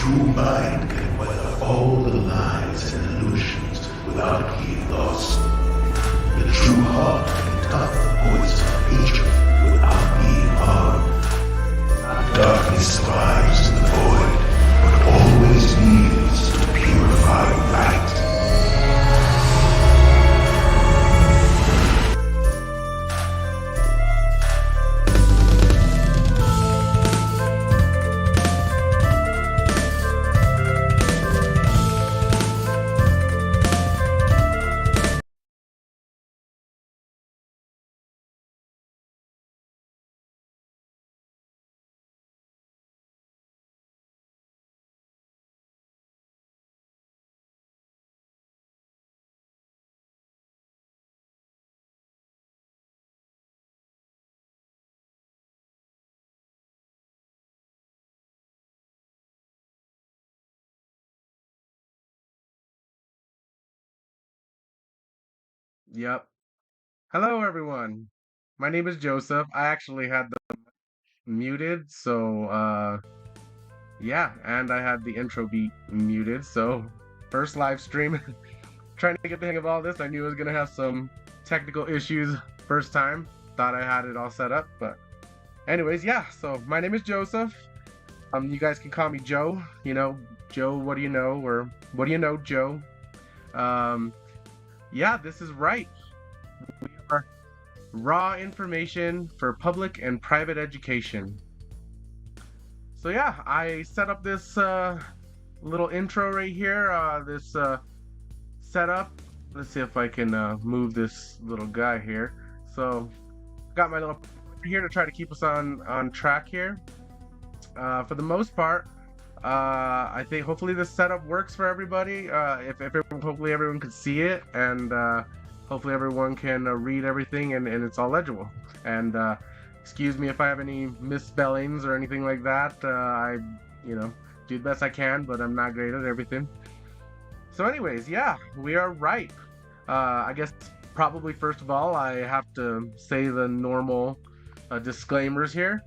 true mind can weather all the lies and illusions without being lost. The true heart can touch the poison of hatred without being harmed. Darkness thrives in the void, but always yields to purify light. Yep. Hello, everyone. My name is Joseph. I actually had them muted, so yeah, and I had the intro beat muted. So first live stream, trying to get the hang of all this. I knew I was gonna have some technical issues first time. Thought I had it all set up, but anyways, yeah. So my name is Joseph. You guys can call me Joe. You know, Joe. What do you know? Or what do you know, Joe? Um, yeah, this is right. We are raw information for public and private education. So yeah, I set up this little intro right here, this setup. Let's see if I can move this little guy here. So got my little here to try to keep us on track here. For the most part, I think hopefully this setup works for everybody. Hopefully everyone can see it, and hopefully everyone can read everything, and it's all legible. And excuse me if I have any misspellings or anything like that. I, do the best I can, but I'm not great at everything. So anyways, yeah, we are RIPPE. I guess probably first of all, I have to say the normal disclaimers here.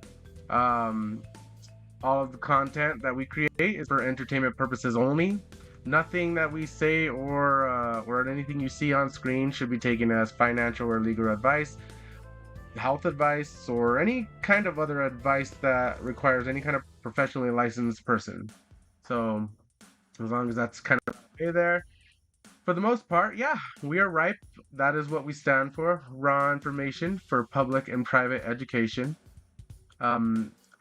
All of the content that we create is for entertainment purposes only. Nothing that we say or anything you see on screen should be taken as financial or legal advice, health advice, or any kind of other advice that requires any kind of professionally licensed person. So as long as that's kind of okay there. For the most part, yeah, we are RIPPE. That is what we stand for. Raw information for public and private education.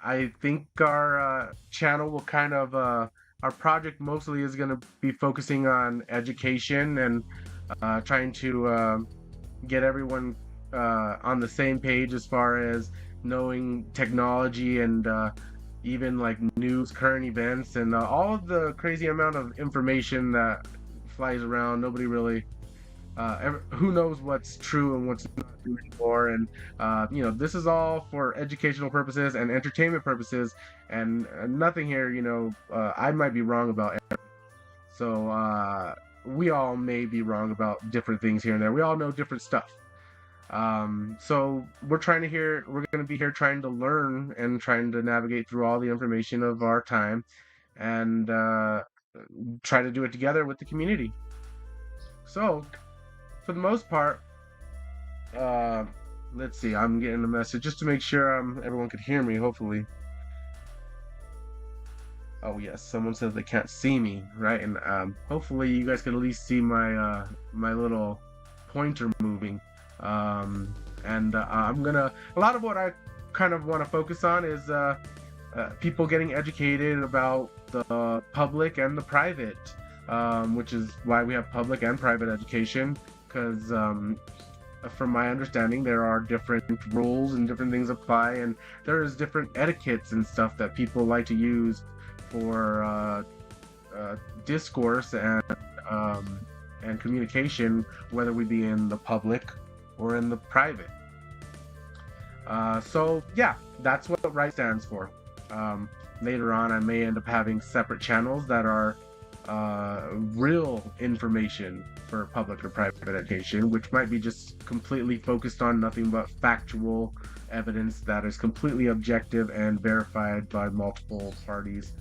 I think our channel will kind of, our project mostly is going to be focusing on education and trying to get everyone on the same page as far as knowing technology and even like news, current events, and all of the crazy amount of information that flies around. Nobody really who knows what's true and what's not true anymore. And this is all for educational purposes and entertainment purposes, and nothing here, I might be wrong about everything. So we all may be wrong about different things here and there. We all know different stuff. So we're going to be here trying to learn and trying to navigate through all the information of our time, and try to do it together with the community. So for the most part, let's see, I'm getting a message just to make sure everyone could hear me, hopefully. Oh yes, someone says they can't see me, right? And hopefully you guys can at least see my my little pointer moving. A lot of what I kind of want to focus on is people getting educated about the public and the private, which is why we have public and private education. Because from my understanding, there are different rules and different things apply, and there's different etiquettes and stuff that people like to use for discourse and communication, whether we be in the public or in the private. So yeah, that's what RIPPE stands for. Later on, I may end up having separate channels that are real information for public or private education, which might be just completely focused on nothing but factual evidence that is completely objective and verified by multiple parties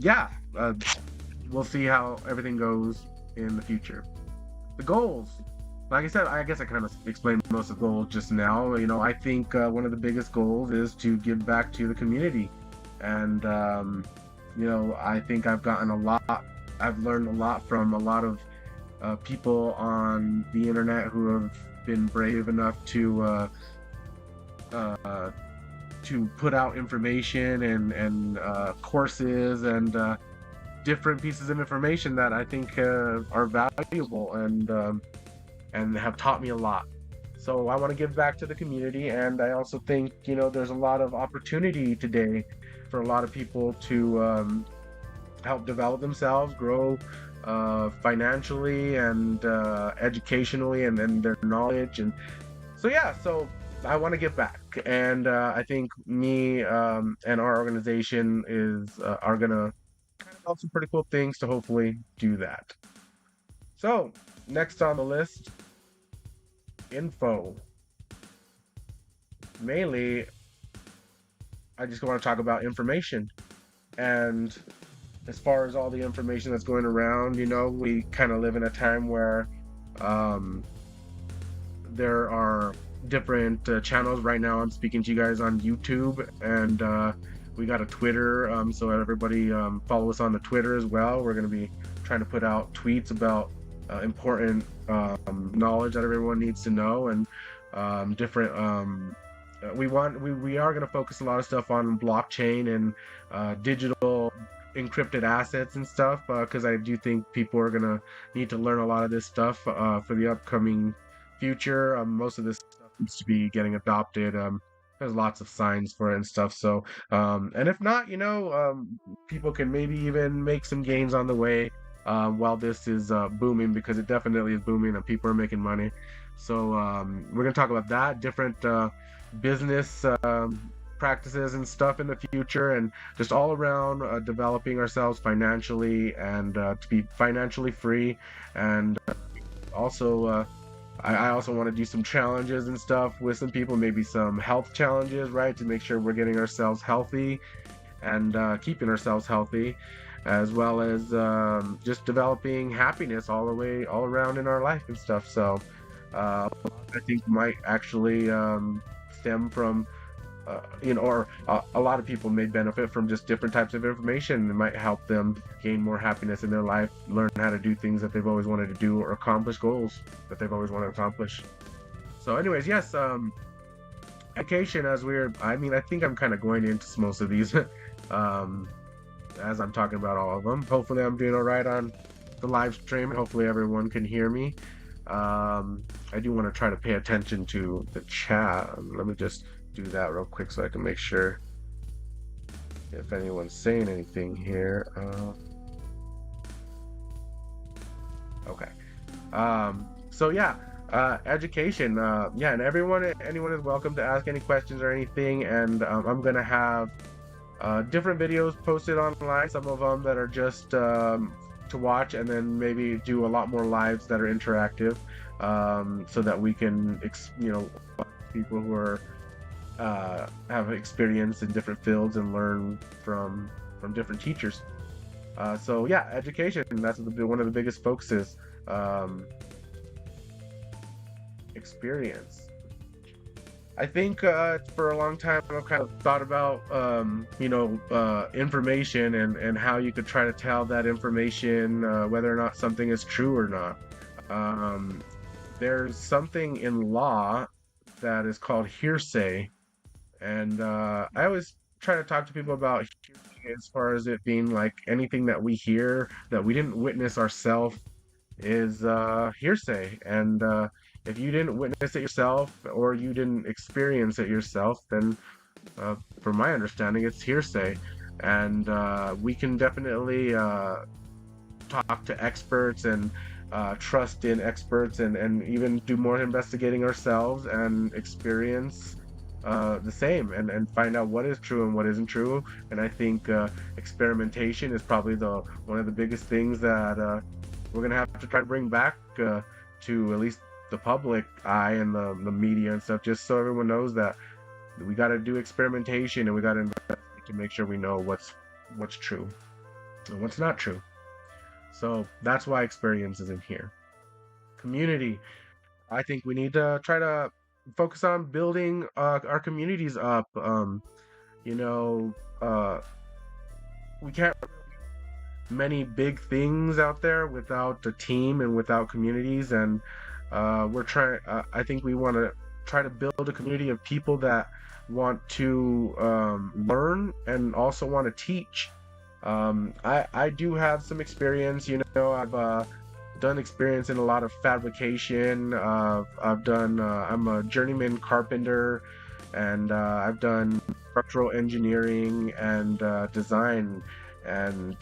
yeah, we'll see how everything goes in the future. The goals. Like I said, I guess I kind of explained most of the goals just now. I think one of the biggest goals is to give back to the community. And, I think I've gotten a lot, I've learned a lot from a lot of people on the internet who have been brave enough uh, to put out information and courses and different pieces of information that I think are valuable and have taught me a lot. So I want to give back to the community, and I also think there's a lot of opportunity today for a lot of people to help develop themselves, grow financially and educationally, and then their knowledge. And so yeah, so I want to give back, and I think me and our organization are gonna kind of help some pretty cool things to hopefully do that. So next on the list, info. Mainly, I just want to talk about information. And as far as all the information that's going around, we kind of live in a time where um, there are different channels. Right now I'm speaking to you guys on YouTube, and we got a Twitter, so everybody follow us on the Twitter as well. We're going to be trying to put out tweets about important knowledge that everyone needs to know, and different we are going to focus a lot of stuff on blockchain and digital encrypted assets and stuff, because I do think people are going to need to learn a lot of this stuff for the upcoming future. Most of this stuff needs to be getting adopted. There's lots of signs for it and stuff. So, and if not, people can maybe even make some gains on the way while this is booming, because it definitely is booming and people are making money. So we're going to talk about that, different business practices and stuff in the future, and just all around developing ourselves financially and to be financially free. And also I also want to do some challenges and stuff with some people, maybe some health challenges, right, to make sure we're getting ourselves healthy and keeping ourselves healthy, as well as just developing happiness all around in our life and stuff. So I think might actually stem from or a lot of people may benefit from just different types of information. It might help them gain more happiness in their life, learn how to do things that they've always wanted to do, or accomplish goals that they've always wanted to accomplish. So anyways, yes, education, I think I'm kind of going into most of these as I'm talking about all of them. Hopefully I'm doing all right on the live stream. Hopefully everyone can hear me. I do want to try to pay attention to the chat. Let me just do that real quick so I can make sure if anyone's saying anything here. Okay. So yeah, education. Yeah, and anyone is welcome to ask any questions or anything. And I'm gonna have different videos posted online. Some of them that are just to watch, and then maybe do a lot more lives that are interactive, so that we can, people who are have experience in different fields and learn from different teachers. So yeah, education, that's one of the biggest focuses. Experience. I think for a long time I've kind of thought about information and how you could try to tell that information whether or not something is true or not. There's something in law that is called hearsay. And I always try to talk to people about hearsay as far as it being like anything that we hear that we didn't witness ourselves is hearsay. And if you didn't witness it yourself or you didn't experience it yourself, then from my understanding, it's hearsay. And we can definitely talk to experts and trust in experts and even do more investigating ourselves and experience the same and find out what is true and what isn't true. And I think experimentation is probably one of the biggest things that we're gonna have to try to bring back to at least the public eye and the media and stuff, just so everyone knows that we got to do experimentation and we got to investigate to make sure we know what's what's true and what's not true. So that's why experience is in here. Community. I think we need to try to focus on building our communities up. You know, we can't many big things out there without a team and without communities, and we're trying. I think we want to try to build a community of people that want to learn and also want to teach. I do have some experience. I've done experience in a lot of fabrication. I'm a journeyman carpenter, and I've done structural engineering and design, and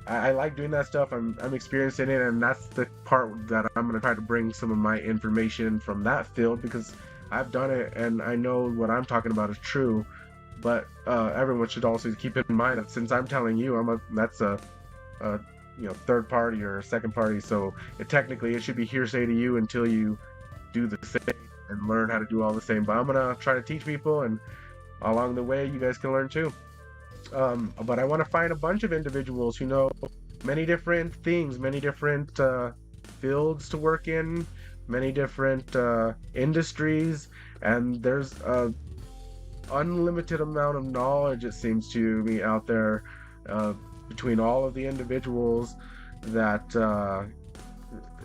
I like doing that stuff. I'm experienced in it, and that's the part that I'm going to try to bring some of my information from that field, because I've done it and I know what I'm talking about is true. But everyone should also keep in mind that since I'm telling you, that's a third party or second party, so technically it should be hearsay to you until you do the same and learn how to do all the same. But I'm gonna try to teach people, and along the way you guys can learn too. But I want to find a bunch of individuals who know many different things, many different fields to work in, many different industries, and there's a unlimited amount of knowledge, it seems to me, out there between all of the individuals that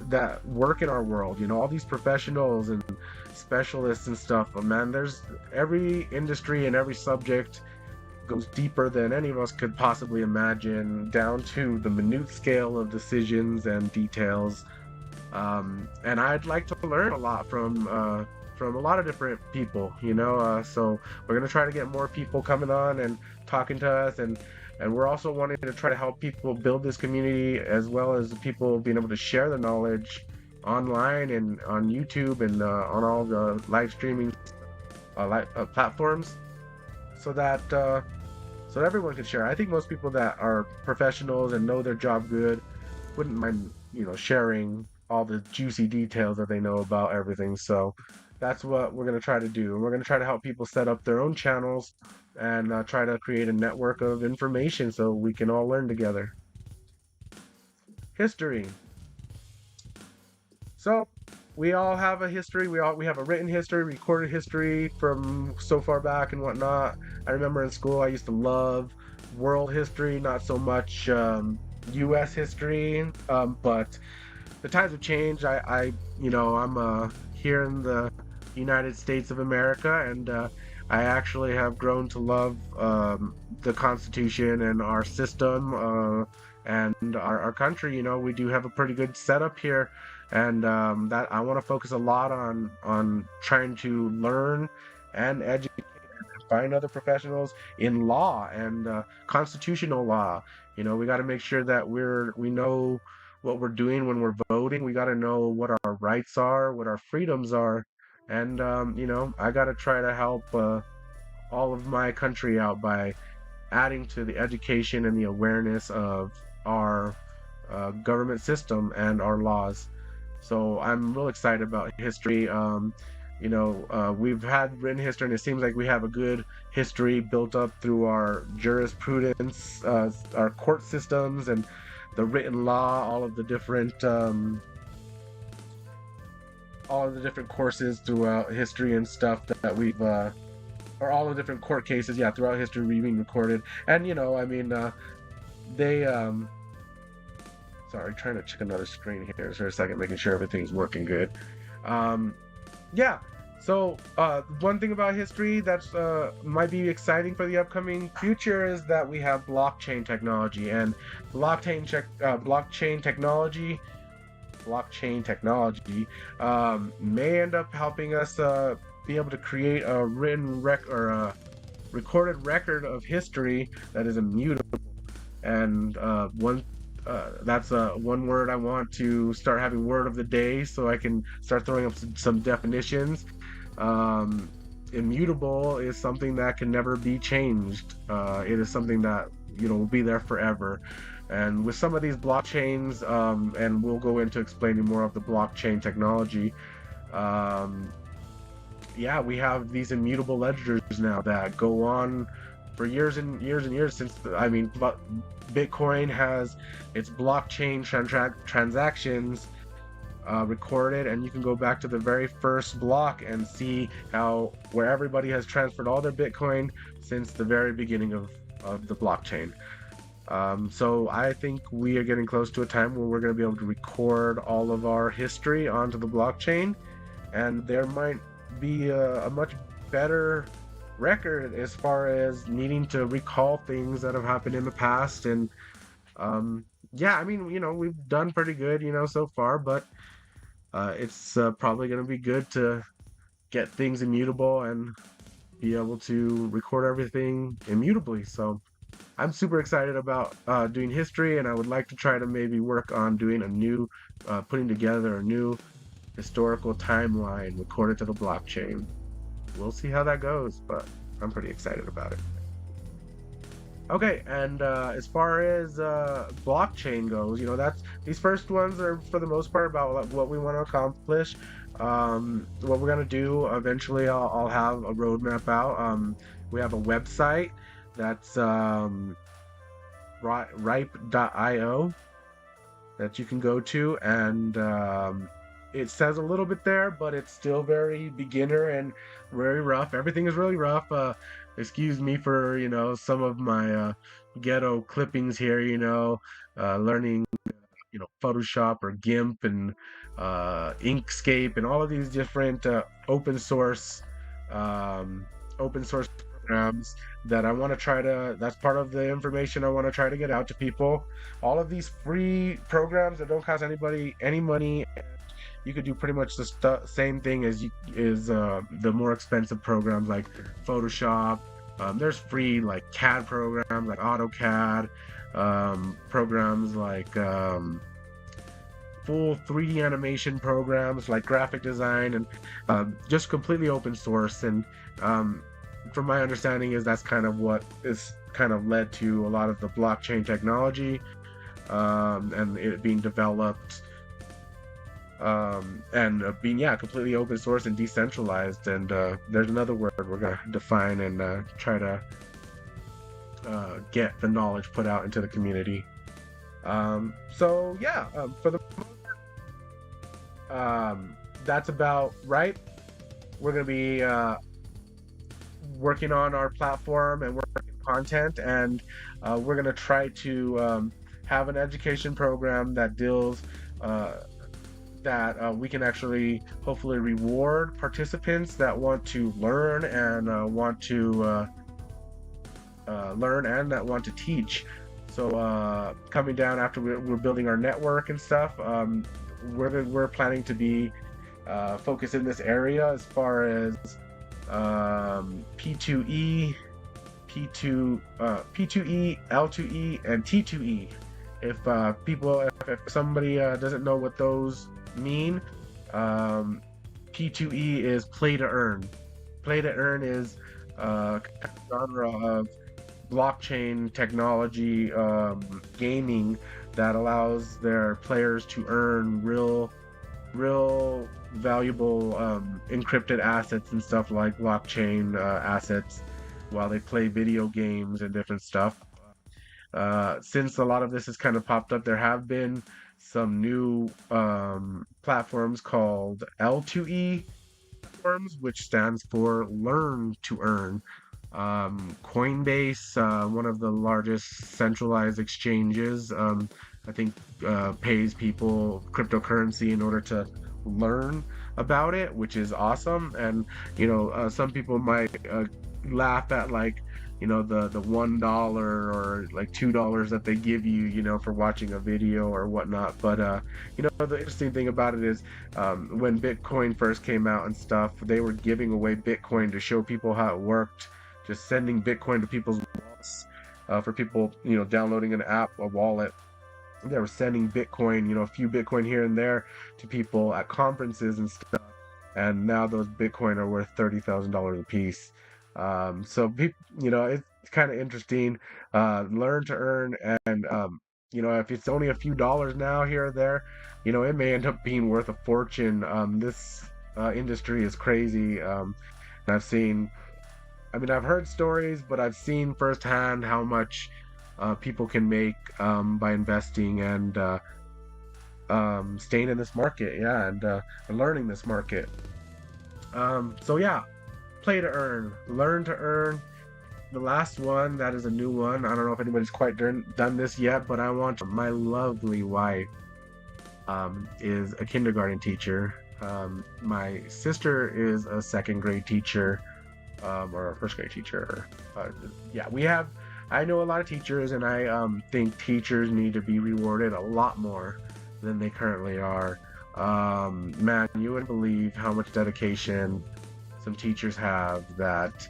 that work in our world. All these professionals and specialists and stuff. But man, there's every industry and every subject goes deeper than any of us could possibly imagine, down to the minute scale of decisions and details. And I'd like to learn a lot from a lot of different people, so we're going to try to get more people coming on and talking to us, and we're also wanting to try to help people build this community, as well as people being able to share the knowledge online and on YouTube and on all the live streaming platforms, so that everyone can share. I think most people that are professionals and know their job good wouldn't mind, sharing all the juicy details that they know about everything. So that's what we're going to try to do. And we're going to try to help people set up their own channels and try to create a network of information so we can all learn together. History. So we all have a history. We have a written history, recorded history from so far back and whatnot. I remember in school I used to love world history, not so much U.S. history, but the times have changed. I'm here in the United States of America, and I actually have grown to love the Constitution and our system and our country. We do have a pretty good setup here, and that I want to focus a lot on trying to learn and educate and find other professionals in law and constitutional law. We got to make sure that we know what we're doing when we're voting. We got to know what our rights are, what our freedoms are. And, I got to try to help all of my country out by adding to the education and the awareness of our government system and our laws. So I'm real excited about history. We've had written history, and it seems like we have a good history built up through our jurisprudence, our court systems, and the written law, all of the different courses throughout history and stuff that we've or all the different court cases throughout history being recorded. And they sorry, trying to check another screen here for a second, making sure everything's working good. So one thing about history that's might be exciting for the upcoming future is that we have blockchain technology, and blockchain technology may end up helping us be able to create a written or a recorded record of history that is immutable. And that's one word I want to start having word of the day, so I can start throwing up some definitions. Immutable is something that can never be changed. It is something that will be there forever. And with some of these blockchains, and we'll go into explaining more of the blockchain technology, we have these immutable ledgers now that go on for years and years and years since, Bitcoin has its blockchain transactions recorded, and you can go back to the very first block and see how where everybody has transferred all their Bitcoin since the very beginning of the blockchain. So I think we are getting close to a time where we're going to be able to record all of our history onto the blockchain, and there might be a much better record as far as needing to recall things that have happened in the past. And yeah, I mean, we've done pretty good, so far, but it's probably going to be good to get things immutable and be able to record everything immutably. So I'm super excited about doing history, and I would like to try to maybe work on doing putting together a new historical timeline recorded to the blockchain. We'll see how that goes, but I'm pretty excited about it. Okay, and as far as blockchain goes, these first ones are for the most part about what we want to accomplish. What we're gonna do eventually, I'll have a roadmap out. We have a website that's RIPPE.io that you can go to, and it says a little bit there, but it's still very beginner and very rough. Everything is really rough. Excuse me for some of my ghetto clippings here. Learning Photoshop or GIMP and Inkscape and all of these different open source programs that I want to try to. That's part of the information I want to try to get out to people. All of these free programs that don't cost anybody any money. You could do pretty much the same thing as the more expensive programs like Photoshop. There's free like CAD programs like AutoCAD, programs like full 3D animation programs like graphic design, and just completely open source. And from my understanding that's kind of what is kind of led to a lot of the blockchain technology, and it being developed, and being completely open source and decentralized. And there's another word we're gonna define and try to get the knowledge put out into the community. So yeah, for the that's about right. We're gonna be working on our platform and working content, and we're gonna try to have an education program that deals that we can actually hopefully reward participants that want to learn and want to that want to teach. So coming down after we're building our network and stuff, we're planning to be focused in this area as far as P2E, L2E, and T2E. If somebody doesn't know what those mean, P2E is play to earn. Play to earn is a genre of blockchain technology, gaming, that allows their players to earn real valuable encrypted assets and stuff like blockchain assets while they play video games and different stuff. Since a lot of this has kind of popped up, there have been some new platforms called L2E platforms, which stands for Learn to Earn. Coinbase, one of the largest centralized exchanges, I think pays people cryptocurrency in order to learn about it, which is awesome. And some people might laugh at like the $1 or like $2 that they give you for watching a video or whatnot. But the interesting thing about it is when Bitcoin first came out and stuff, they were giving away Bitcoin to show people how it worked, just sending Bitcoin to people's wallets, for people downloading an app, a wallet. They were sending Bitcoin, a few Bitcoin here and there to people at conferences and stuff. And now those Bitcoin are worth $30,000 a piece. So it's kind of interesting. Learn to earn, and if it's only a few dollars now here or there, it may end up being worth a fortune. This industry is crazy. And I've seen I mean, I've heard stories, but I've seen firsthand how much people can make by investing and staying in this market, yeah, and learning this market. So yeah, play to earn, learn to earn. The last one, that is a new one. I don't know if anybody's quite done this yet, but I want my lovely wife is a kindergarten teacher. My sister is a second grade teacher, or a first grade teacher. Yeah, I know a lot of teachers, and I think teachers need to be rewarded a lot more than they currently are. Man, you wouldn't believe how much dedication some teachers have, that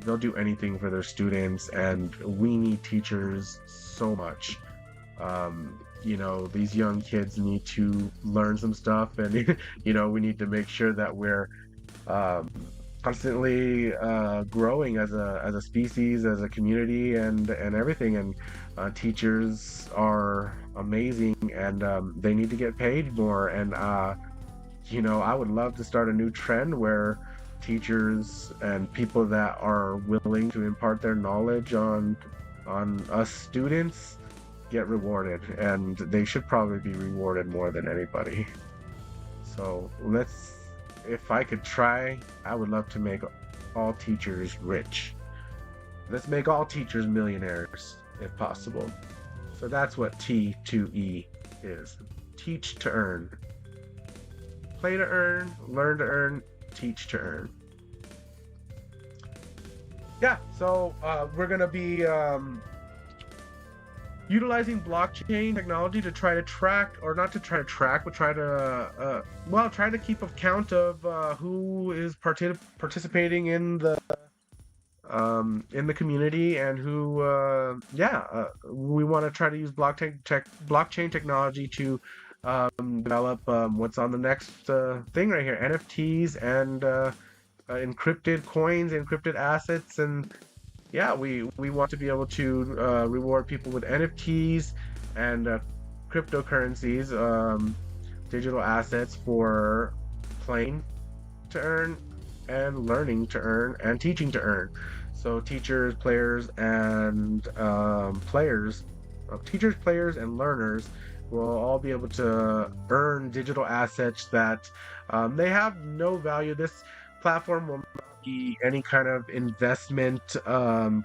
they'll do anything for their students, and we need teachers so much. These young kids need to learn some stuff, and we need to make sure that we're um, constantly growing as a species, as a community, and everything. And teachers are amazing, and they need to get paid more. And I would love to start a new trend where teachers and people that are willing to impart their knowledge on us students get rewarded, and they should probably be rewarded more than anybody. So if I could try, I would love to make all teachers rich. Let's make all teachers millionaires if possible. So that's what T2E is. Teach to earn. Play to earn, learn to earn, teach to earn. Yeah, so we're going to be utilizing blockchain technology to try to track, or not to try to track, but try to keep account of who is participating in the community, and who we want to try to use blockchain technology to develop what's on the next thing right here: NFTs and encrypted coins, encrypted assets. And yeah, we want to be able to reward people with NFTs and cryptocurrencies, digital assets, for playing to earn, and learning to earn, and teaching to earn. So teachers, players, and teachers, players, and learners will all be able to earn digital assets that they have no value. This platform will not be any kind of investment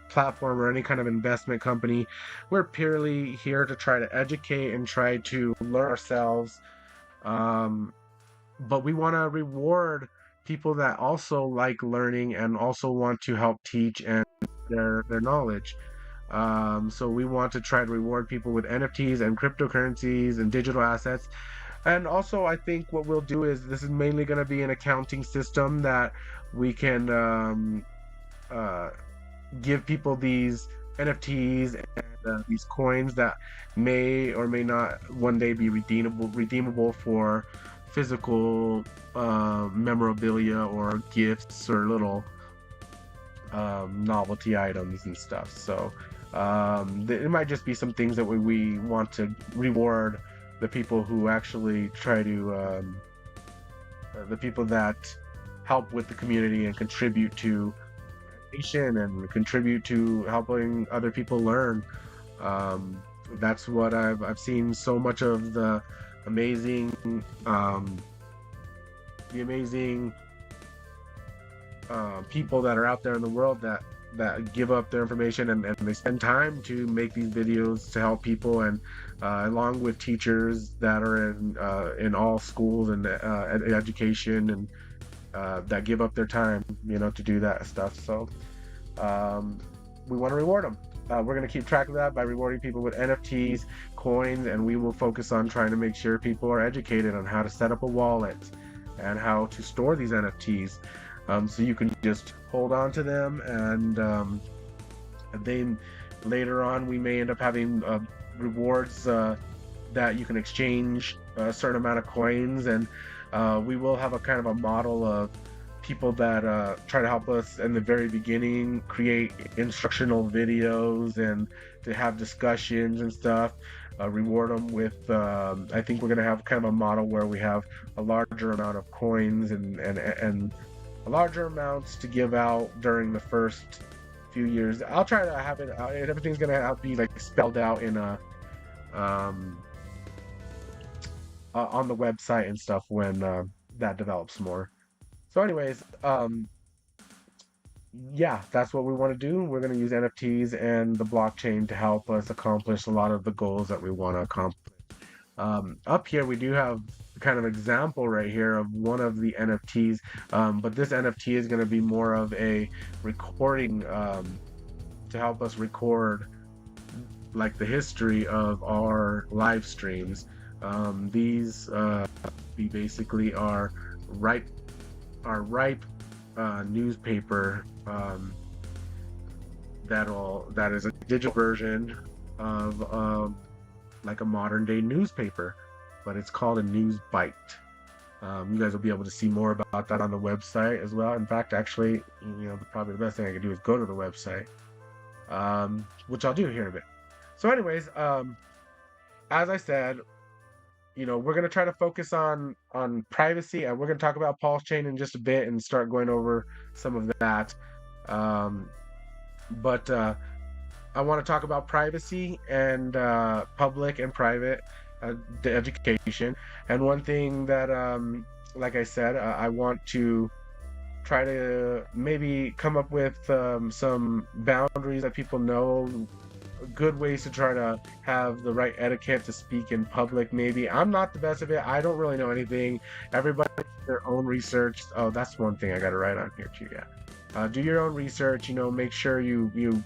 platform or any kind of investment company. We're purely here to try to educate and try to learn ourselves. But we want to reward people that also like learning and also want to help teach and their knowledge. So we want to try to reward people with NFTs and cryptocurrencies and digital assets. And also, I think what we'll do is, this is mainly going to be an accounting system that we can give people these NFTs and these coins that may or may not one day be redeemable for physical memorabilia or gifts or little novelty items and stuff. So it might just be some things that we want to reward the people who actually try to the people that help with the community and contribute to education and contribute to helping other people learn. That's what I've seen so much of the amazing people that are out there in the world that give up their information and they spend time to make these videos to help people, and along with teachers that are in all schools and education, and that give up their time, to do that stuff. So we want to reward them. We're going to keep track of that by rewarding people with NFTs, coins, and we will focus on trying to make sure people are educated on how to set up a wallet and how to store these NFTs. So you can just hold on to them, and then later on we may end up having rewards that you can exchange a certain amount of coins, and we will have a kind of a model of people that try to help us in the very beginning create instructional videos and to have discussions and stuff. Reward them with I think we're going to have kind of a model where we have a larger amount of coins and larger amounts to give out during the first few years. I'll try to have it. Everything's gonna have to be like spelled out in a um, on the website and stuff when that develops more. So, anyways, yeah, that's what we want to do. We're going to use NFTs and the blockchain to help us accomplish a lot of the goals that we want to accomplish. Up here, we do have kind of example right here of one of the NFTs, but this NFT is going to be more of a recording to help us record like the history of our live streams. These we basically are RIPPE newspaper that is a digital version of like a modern day newspaper, but it's called a news bite. You guys will be able to see more about that on the website as well. In fact, actually, probably the best thing I could do is go to the website, which I'll do here in a bit. So anyways, as I said, we're going to try to focus on privacy, and we're going to talk about PULSECHAIN in just a bit and start going over some of that. But I want to talk about privacy and public and private education. And one thing that, like I said, I want to try to maybe come up with some boundaries that people know, good ways to try to have the right etiquette to speak in public. Maybe I'm not the best of it. I don't really know anything. Everybody does their own research. Oh, that's one thing I got to write on here too. Yeah, do your own research. Make sure you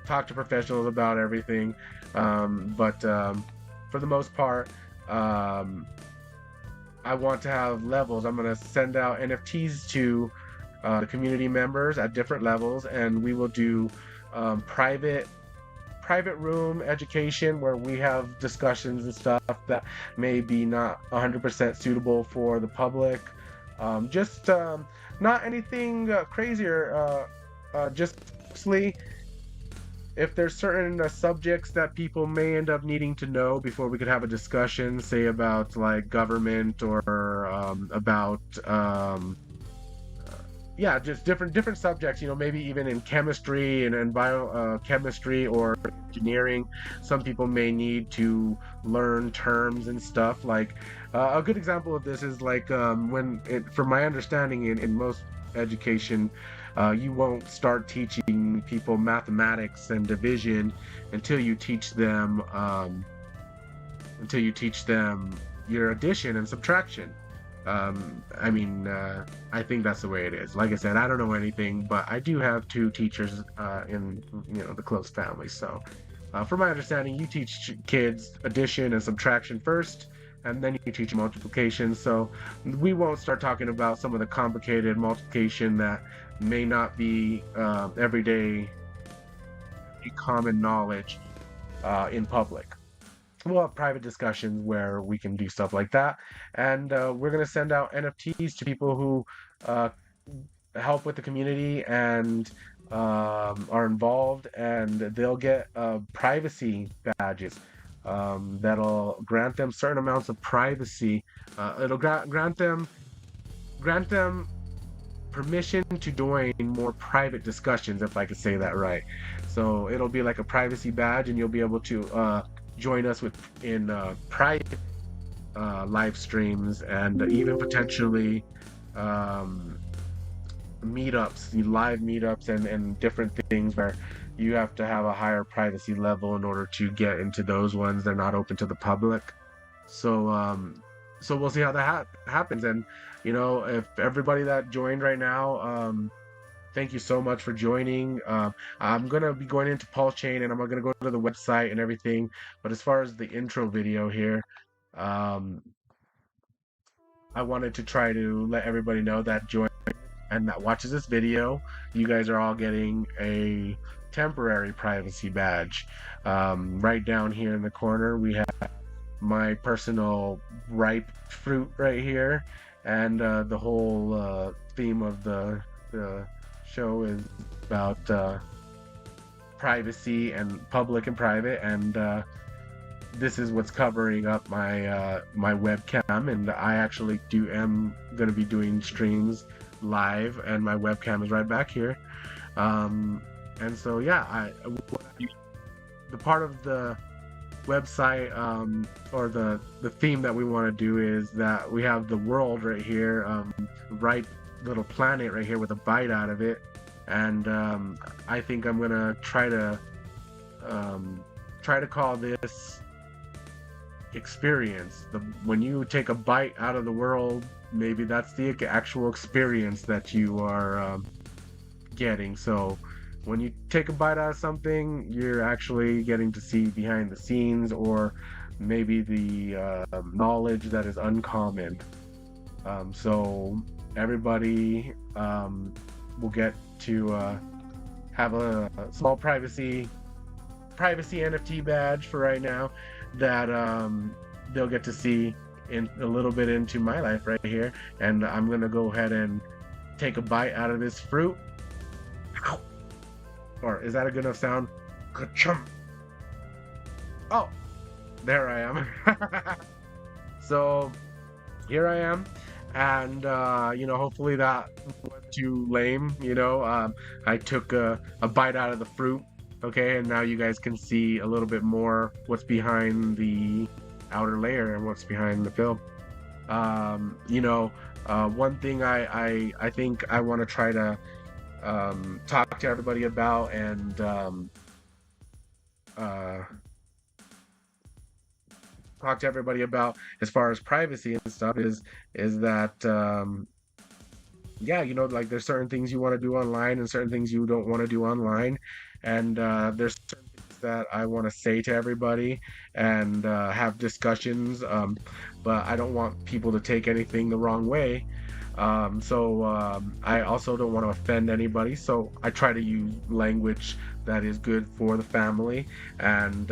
talk to professionals about everything. But for the most part, I want to have levels. I'm going to send out NFTs to the community members at different levels, and we will do private room education where we have discussions and stuff that may be not 100% suitable for the public. Just not anything crazy or just mostly if there's certain subjects that people may end up needing to know before we could have a discussion, say about like government or about yeah, just different subjects, maybe even in chemistry and biochemistry or engineering. Some people may need to learn terms and stuff. Like a good example of this is like from my understanding in most education, you won't start teaching people mathematics and division until you teach them your addition and subtraction. I think that's the way it is. Like I said, I don't know anything, but I do have two teachers in the close family. So from my understanding, you teach kids addition and subtraction first, and then you teach multiplication. So we won't start talking about some of the complicated multiplication that may not be everyday common knowledge in public. We'll have private discussions where we can do stuff like that, and we're going to send out NFTs to people who help with the community and are involved, and they'll get privacy badges that'll grant them certain amounts of privacy. It'll grant them permission to join more private discussions, if I could say that right. So it'll be like a privacy badge, and you'll be able to join us in private live streams and even potentially meetups, live meetups and different things where you have to have a higher privacy level in order to get into those ones. They're not open to the public. So we'll see how that happens. And if everybody that joined right now, thank you so much for joining. I'm going to be going into PULSECHAIN, and I'm going to go to the website and everything. But as far as the intro video here, I wanted to try to let everybody know that join and that watches this video, you guys are all getting a temporary privacy badge. Right down here in the corner, we have my personal ripe fruit right here. And the whole theme of the show is about privacy and public and private, and this is what's covering up my my webcam. And I actually am going to be doing streams live, and my webcam is right back here. And so yeah, the part of the website, or the theme that we want to do is that we have the world right here, right little planet right here with a bite out of it, and I think I'm gonna try to call this experience. When you take a bite out of the world, maybe that's the actual experience that you are getting. So when you take a bite out of something, you're actually getting to see behind the scenes, or maybe the knowledge that is uncommon. So everybody will get to have a small privacy NFT badge for right now that they'll get to see in a little bit into my life right here. And I'm gonna go ahead and take a bite out of this fruit. Ow. Or is that a good enough sound? Ka-chum. Oh, there I am. So here I am, and hopefully that wasn't too lame. I took a bite out of the fruit, okay, and now you guys can see a little bit more what's behind the outer layer and what's behind the film. One thing I think I want to try to talk to everybody about, and talk to everybody about as far as privacy and stuff is that like there's certain things you want to do online and certain things you don't want to do online, and there's certain things that I want to say to everybody and have discussions, but I don't want people to take anything the wrong way. So I also don't want to offend anybody, so I try to use language that is good for the family, and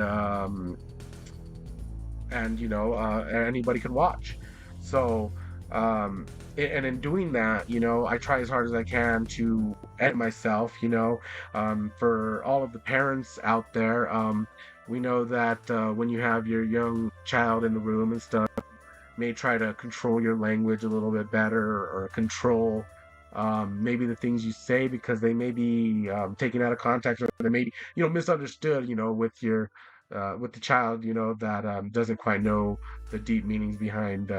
anybody can watch. So and in doing that, I try as hard as I can to edit myself. For all of the parents out there, we know that when you have your young child in the room and stuff, may try to control your language a little bit better, or control maybe the things you say, because they may be taken out of context, or they may be misunderstood with the child that doesn't quite know the deep meanings behind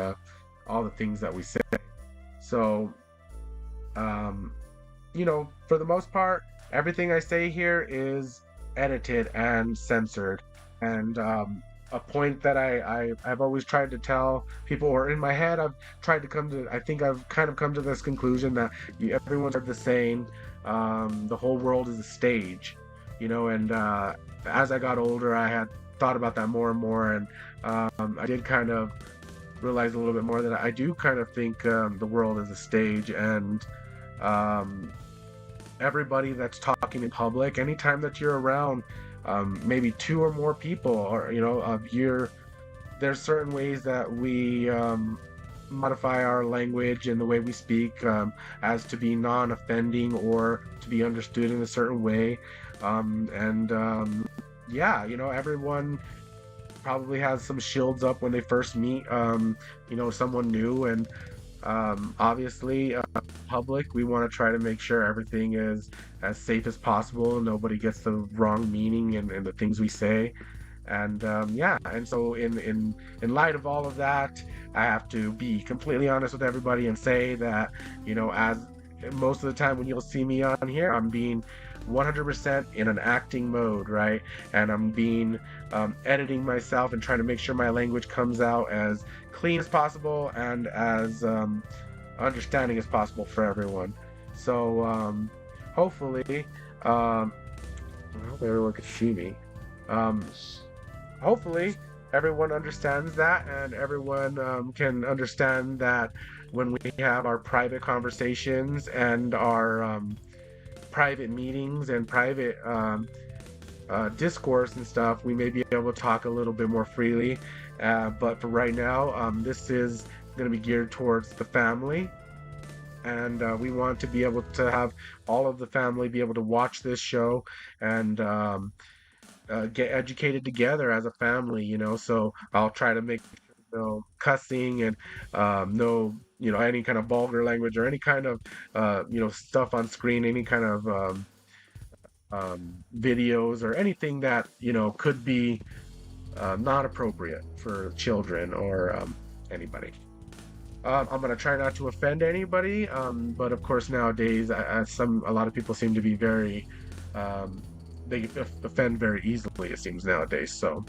all the things that we say. So for the most part, everything I say here is edited and censored, and a point that I've always tried to tell people, or in my head I've tried to I've kind of come to this conclusion that everyone's the same. The whole world is a stage, and as I got older, I had thought about that more and more, and I did kind of realize a little bit more that I do kind of think the world is a stage, and everybody that's talking in public, anytime that you're around maybe two or more people, or there's certain ways that we modify our language and the way we speak, as to be non-offending or to be understood in a certain way, everyone probably has some shields up when they first meet someone new, and obviously public, we want to try to make sure everything is as safe as possible, nobody gets the wrong meaning in the things we say, and and so in light of all of that, I have to be completely honest with everybody and say that as most of the time when you'll see me on here, I'm being 100% in an acting mode, right? And I'm being editing myself and trying to make sure my language comes out as clean as possible and as understanding as possible for everyone. So hopefully I hope everyone can see me. Hopefully everyone understands that, and everyone can understand that when we have our private conversations and our private meetings and private discourse and stuff, we may be able to talk a little bit more freely, but for right now, this is going to be geared towards the family, and we want to be able to have all of the family be able to watch this show and get educated together as a family, so I'll try to make cussing and no any kind of vulgar language or any kind of stuff on screen, any kind of videos or anything that could be not appropriate for children or anybody. I'm gonna try not to offend anybody, but of course nowadays, a lot of people seem to be very, they offend very easily. It seems nowadays. So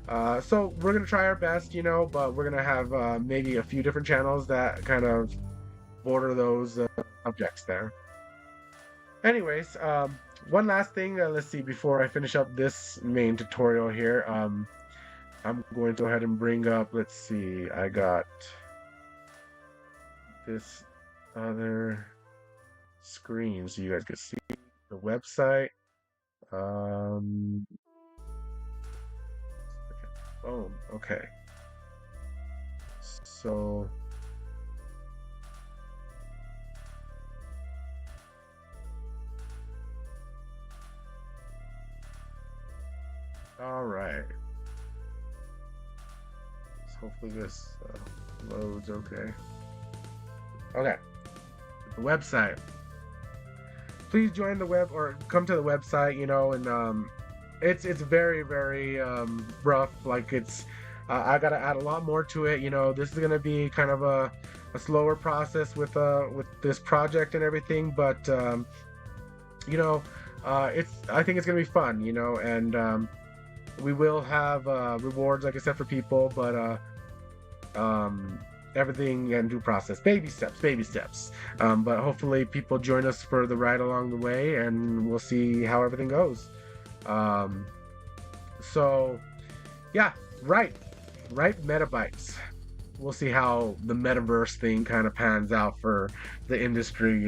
we're gonna try our best, but we're gonna have maybe a few different channels that kind of border those subjects there. Anyways, one last thing. Let's see. Before I finish up this main tutorial here, I'm going to go ahead and bring up. Let's see. I got this other screen so you guys can see the website. Oh, okay. So all right. So hopefully this loads okay. Okay, the website. Please join the web or come to the website, and it's very, very rough. Like I gotta add a lot more to it. This is gonna be kind of a slower process with this project and everything, but I think it's gonna be fun, and we will have rewards, like I said, for people, but everything in due process, baby steps, but hopefully people join us for the ride along the way, and we'll see how everything goes. So yeah, right metabytes. We'll see how the metaverse thing kind of pans out for the industry.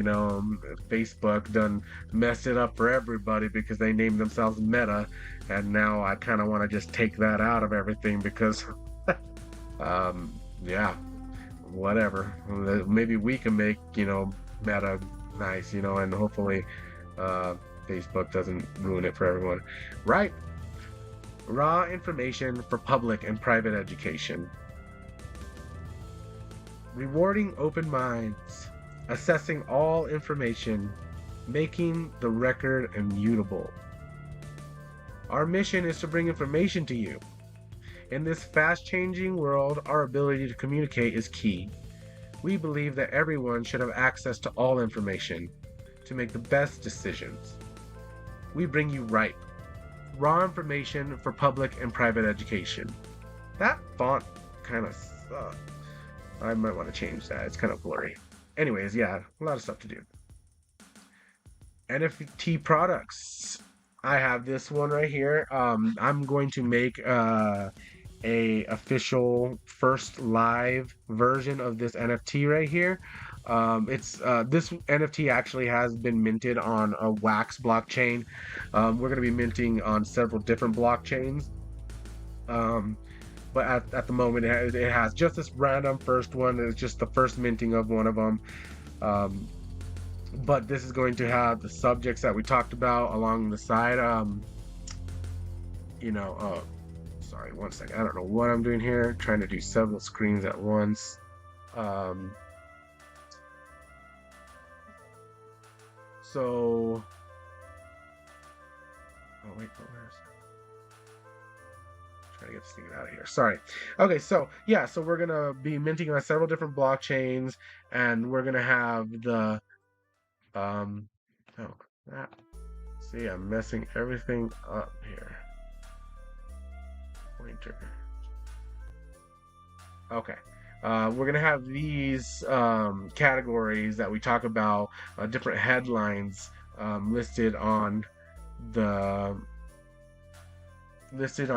Facebook done messed it up for everybody because they named themselves Meta, and now I kind of want to just take that out of everything because yeah, whatever. Maybe we can make Meta nice, and hopefully Facebook doesn't ruin it for everyone. Right. Raw information for public and private education. Rewarding open minds, assessing all information, making the record immutable. Our mission is to bring information to you. In this fast-changing world, our ability to communicate is key. We believe that everyone should have access to all information to make the best decisions. We bring you RIPPE, raw information for public and private education. That font kind of sucks. I might want to change that. It's kind of blurry. Anyways, yeah, a lot of stuff to do. NFT products. I have this one right here. I'm going to make a official first live version of this NFT right here. This NFT actually has been minted on a Wax blockchain. We're going to be minting on several different blockchains. But at the moment, it has just this random first one. It's just the first minting of one of them. But this is going to have the subjects that we talked about along the side. Sorry, one second. I don't know what I'm doing here. Trying to do several screens at once. So, oh wait, where is it? Trying to get this thing out of here. Sorry. Okay, so yeah, so we're gonna be minting on several different blockchains, and we're gonna have the see, I'm messing everything up here. Pointer. Okay. We're gonna have these categories that we talk about, different headlines listed on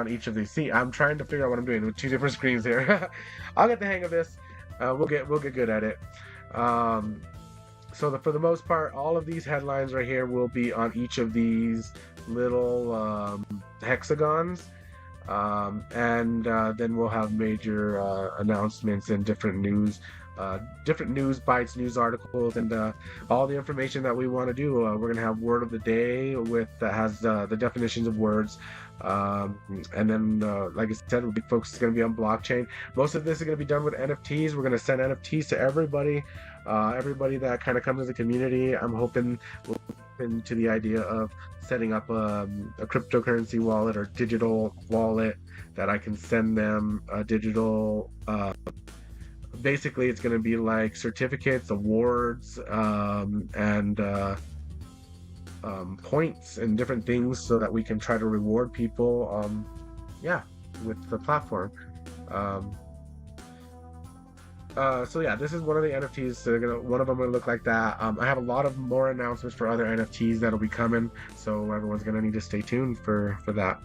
each of these. See, I'm trying to figure out what I'm doing with two different screens here. I'll get the hang of this. We'll get good at it. So for the most part, all of these headlines right here will be on each of these little hexagons. And then we'll have major announcements and different news different news bites, news articles, and all the information that we want to do. We're gonna have word of the day with that has the definitions of words, and then like I said, the big focus is gonna be on blockchain. Most of this is gonna be done with NFTs. We're gonna send NFTs to everybody, everybody that kind of comes to the community. I'm hoping we'll into the idea of setting up a cryptocurrency wallet or digital wallet that I can send them a digital basically it's going to be like certificates, awards, and points and different things so that we can try to reward people yeah, with the platform. So yeah, this is one of the NFTs. So one of them will look like that. I have a lot of more announcements for other NFTs that'll be coming, so everyone's gonna need to stay tuned for that.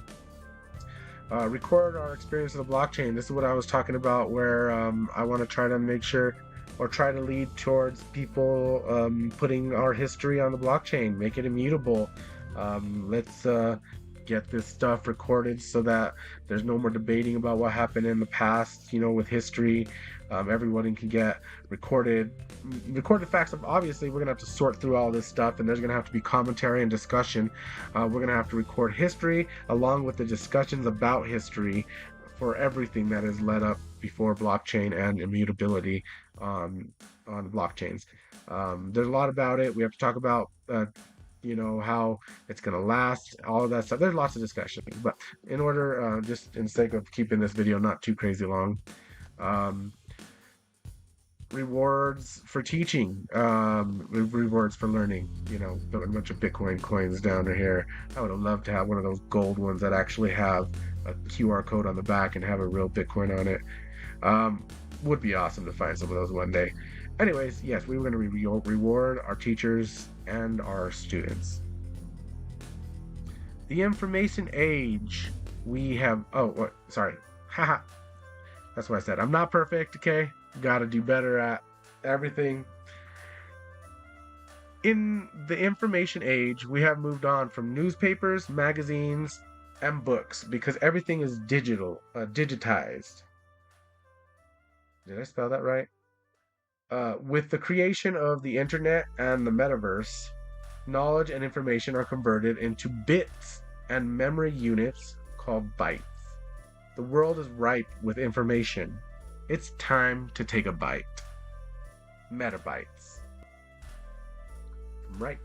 Record our experience of the blockchain. This is what I was talking about, where I want to try to make sure or try to lead towards people putting our history on the blockchain, make it immutable. Let's get this stuff recorded so that there's no more debating about what happened in the past, you know, with history. Everyone can get recorded facts. Obviously, we're gonna have to sort through all this stuff, and there's gonna have to be commentary and discussion. We're gonna have to record history along with the discussions about history for everything that has led up before blockchain and immutability on blockchains. There's a lot about it. We have to talk about you know, how it's going to last, all of that stuff. There's lots of discussion, but in order, just in sake of keeping this video not too crazy long, rewards for teaching, rewards for learning, you know, a bunch of Bitcoin coins down here. I would have loved to have one of those gold ones that actually have a QR code on the back and have a real Bitcoin on it. Would be awesome to find some of those one day. Anyways, yes, we were going to reward our teachers and our students. The information age, we have, oh, what, sorry, haha, that's what I said. I'm not perfect, okay? Gotta do better at everything. In the information age, we have moved on from newspapers, magazines, and books because everything is digital, digitized. Did I spell that right? With the creation of the internet and the metaverse, knowledge and information are converted into bits and memory units called bytes. The world is ripe with information. It's time to take a bite. Metabytes. Right.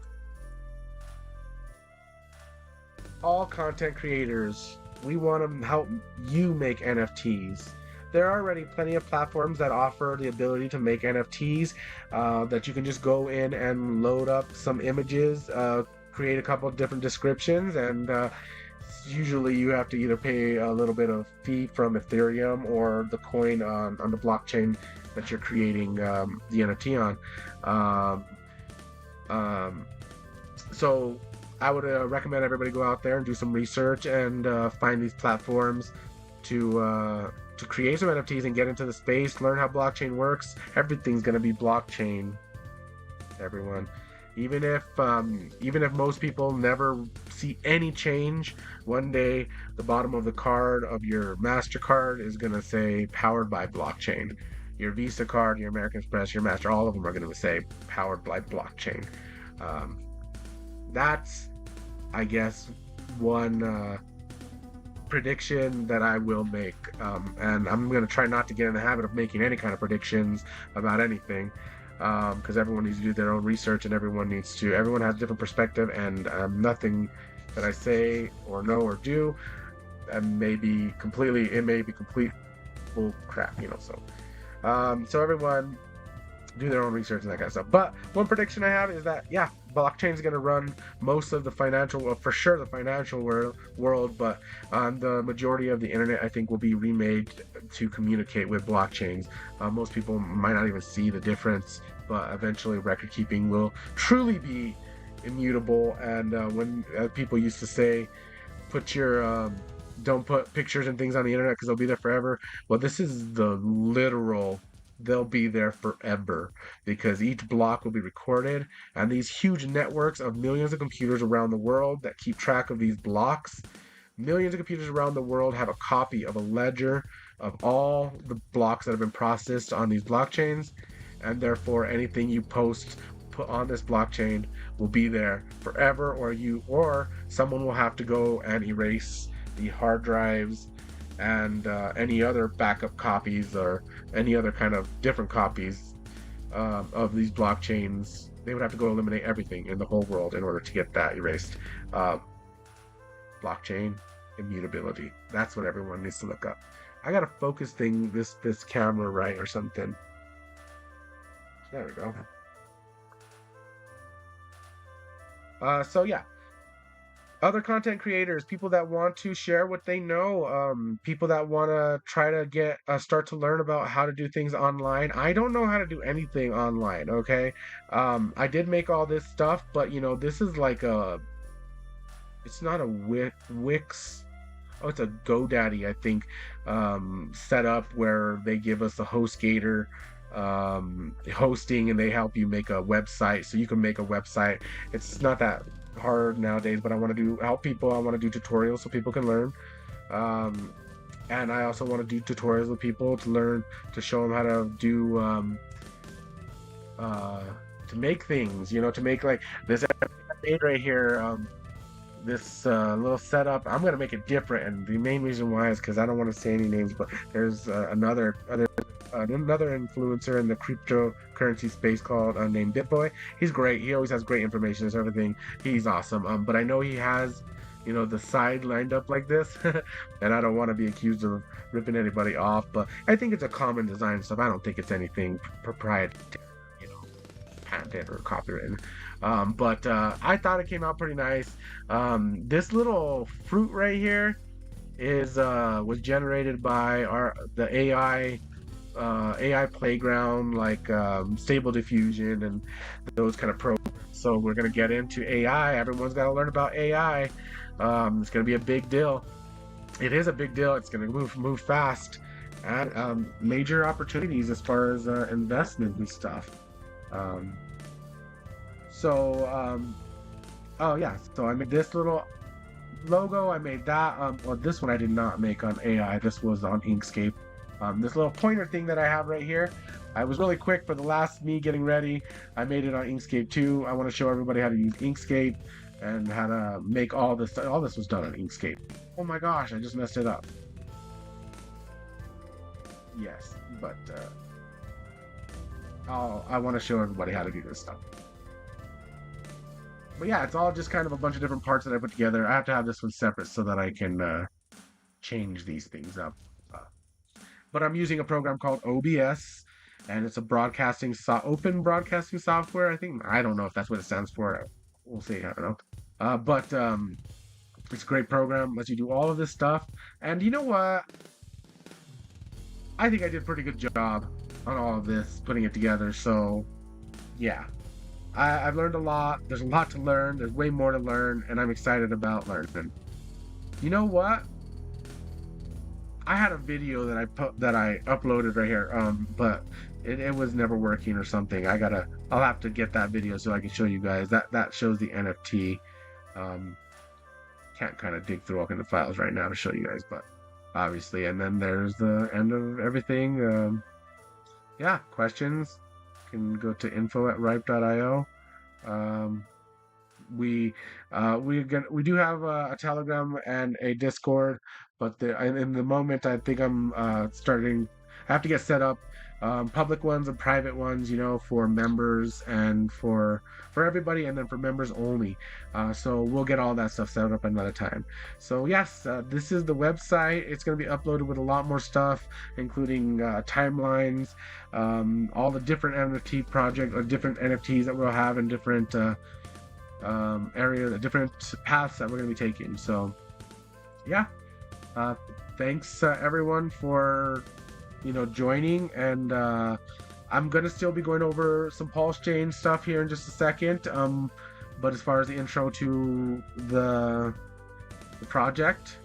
All content creators, we want to help you make NFTs. There are already plenty of platforms that offer the ability to make NFTs that you can just go in and load up some images, create a couple of different descriptions, and usually you have to either pay a little bit of fee from Ethereum or the coin on the blockchain that you're creating the NFT on. So I would recommend everybody go out there and do some research and find these platforms to create some NFTs and get into the space, learn how blockchain works. Everything's going to be blockchain, everyone. Even if most people never see any change, one day the bottom of the card of your MasterCard is going to say powered by blockchain. Your Visa card, your American Express, your Master, all of them are going to say powered by blockchain. That's, I guess, one prediction that I will make, and I'm going to try not to get in the habit of making any kind of predictions about anything, because everyone needs to do their own research, and everyone has a different perspective, and nothing that I say or know or do may be complete bull crap, you know. So everyone do their own research and that kind of stuff. But one prediction I have is that, yeah, blockchain is going to run most of the financial, well, for sure the financial world, but the majority of the internet, I think, will be remade to communicate with blockchains. Most people might not even see the difference, but eventually record keeping will truly be immutable. And when people used to say, don't put pictures and things on the internet because they'll be there forever. Well, this is the literal, they'll be there forever, because each block will be recorded, and these huge networks of millions of computers around the world that keep track of these blocks, millions of computers around the world have a copy of a ledger of all the blocks that have been processed on these blockchains, and therefore anything you put on this blockchain will be there forever, or someone will have to go and erase the hard drives and any other backup copies or any other kind of different copies of these blockchains. They would have to go eliminate everything in the whole world in order to get that erased. Blockchain immutability. That's what everyone needs to look up. I gotta focus this camera right or something. There we go. So yeah, other content creators, people that want to share what they know, people that want to try to get start to learn about how to do things online. I don't know how to do anything online. Okay, I did make all this stuff, but you know, this is like it's not a Wix. Oh, it's a GoDaddy, I think, setup where they give us a HostGator hosting, and they help you make a website, so you can make a website. It's not that hard nowadays, but I want to help people. I want to do tutorials so people can learn, and I also want to do tutorials with people to learn, to show them how to do to make things, you know, to make like this made right here. This little setup, I'm gonna make it different, and the main reason why is because I don't want to say any names, but there's another influencer in the cryptocurrency space called named BitBoy. He's great. He always has great information and everything. He's awesome. But I know he has, you know, the side lined up like this, and I don't want to be accused of ripping anybody off. But I think it's a common design stuff. I don't think it's anything proprietary, you know, patented or copyrighted. But I thought it came out pretty nice. This little fruit right here was generated by the AI playground, like Stable Diffusion and those kind of programs. So we're gonna get into AI. Everyone's got to learn about AI. It's gonna be a big deal. It is a big deal. It's gonna move fast, and major opportunities as far as investment and stuff. Oh yeah, so I made this little logo. I made that. Well, this one I did not make on AI. This was on Inkscape. This little pointer thing that I have right here, I was really quick for the last me getting ready. I made it on Inkscape too. I want to show everybody how to use Inkscape and how to make all this. All this was done on Inkscape. Oh my gosh, I just messed it up. Yes, but I want to show everybody how to do this stuff. But yeah, it's all just kind of a bunch of different parts that I put together. I have to have this one separate so that I can change these things up. But I'm using a program called OBS, and it's a open broadcasting software. I don't know if that's what it stands for. We'll see. I don't know. But it's a great program. Lets you do all of this stuff. And you know what? I think I did a pretty good job on all of this, putting it together. So yeah. I've learned a lot. There's a lot to learn. There's way more to learn, and I'm excited about learning. You know what? I had a video that I uploaded right here, but it was never working or something. I'll have to get that video so I can show you guys. That shows the NFT. Can't kind of dig through all kinds of files right now to show you guys, but obviously. And then there's the end of everything. Yeah, questions can go to info@rippe.io. We do have a Telegram and a Discord, but in the moment I think I'm starting. I have to get set up public ones and private ones, you know, for members and for everybody, and then for members only. So we'll get all that stuff set up another time. So yes, this is the website. It's going to be uploaded with a lot more stuff, including timelines, all the different NFT projects or different NFTs that we'll have in different areas, different paths that we're going to be taking. So yeah, thanks everyone for joining, and I'm gonna still be going over some PULSECHAIN stuff here in just a second, but as far as the intro to the project,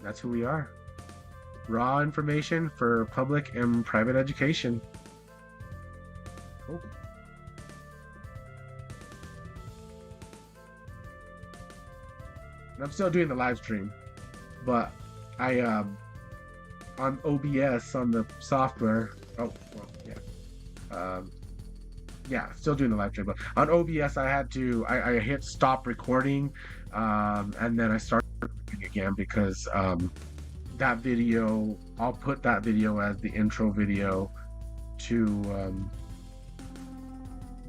that's who we are. Raw information for public and private education. Cool. And I'm still doing the live stream, but I on OBS on the software. Oh, well, yeah. yeah, still doing the live stream, but on OBS I hit stop recording, and then I started recording again because that video, I'll put that video as the intro video to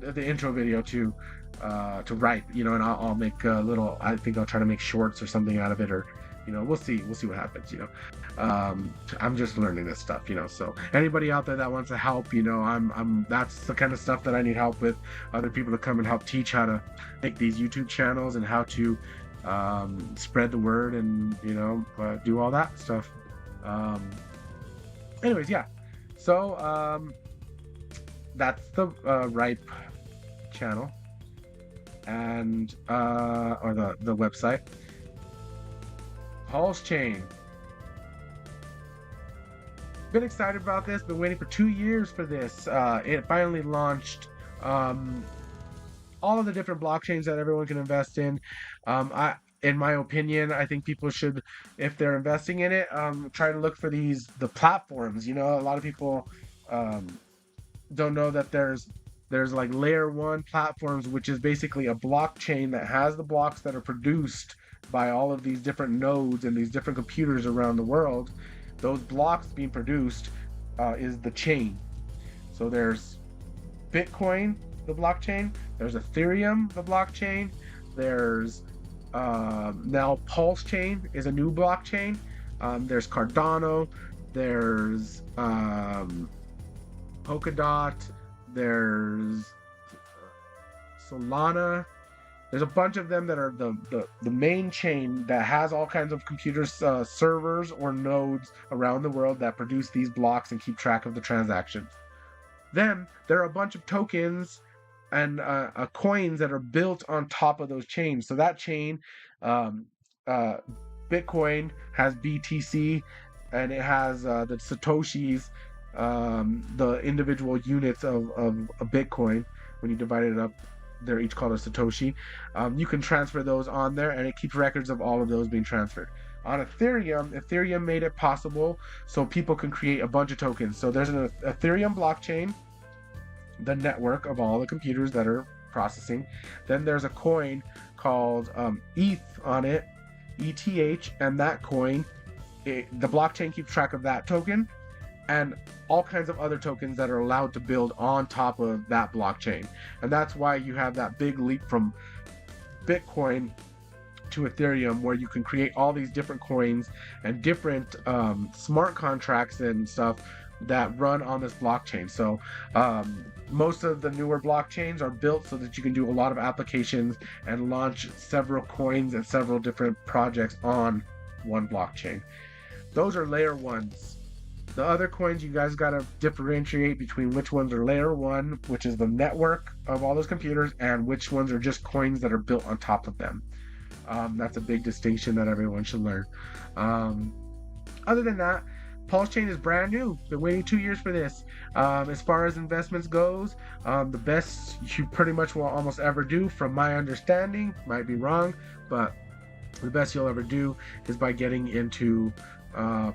RIPPE, and I'll make a little. I think I'll try to make shorts or something out of it, or we'll see what happens. I'm just learning this stuff, so anybody out there that wants to help, I'm that's the kind of stuff that I need help with. Other people to come and help teach how to make these YouTube channels and how to spread the word and do all that stuff. Anyways, yeah, so that's the RIPPE channel and or the website. PULSECHAin. Been excited about this, been waiting for 2 years for this. It finally launched. All of the different blockchains that everyone can invest in. In my opinion, I think people should, if they're investing in it, try to look for the platforms. A lot of people don't know that there's like layer 1 platforms, which is basically a blockchain that has the blocks that are produced by all of these different nodes and these different computers around the world. Those blocks being produced is the chain. So there's Bitcoin, the blockchain. There's Ethereum, the blockchain. There's now PULSECHAin is a new blockchain. There's Cardano. There's Polkadot. There's Solana. There's a bunch of them that are the main chain that has all kinds of computer servers or nodes around the world that produce these blocks and keep track of the transactions. Then there are a bunch of tokens and coins that are built on top of those chains. So that chain, Bitcoin has BTC, and it has the Satoshis, the individual units of a Bitcoin. When you divide it up, they're each called a Satoshi. You can transfer those on there, and it keeps records of all of those being transferred. On Ethereum made it possible so people can create a bunch of tokens. So there's an Ethereum blockchain, the network of all the computers that are processing. Then there's a coin called ETH on it, ETH, and that coin, the blockchain keeps track of that token and all kinds of other tokens that are allowed to build on top of that blockchain. And that's why you have that big leap from Bitcoin to Ethereum, where you can create all these different coins and different smart contracts and stuff that run on this blockchain. So most of the newer blockchains are built so that you can do a lot of applications and launch several coins and several different projects on one blockchain. Those are layer 1s. The other coins, you guys got to differentiate between which ones are layer 1, which is the network of all those computers, and which ones are just coins that are built on top of them. That's a big distinction that everyone should learn. Other than that, PULSECHAin is brand new. Been waiting 2 years for this. As far as investments goes, the best you pretty much will almost ever do, from my understanding, might be wrong, but the best you'll ever do is by getting into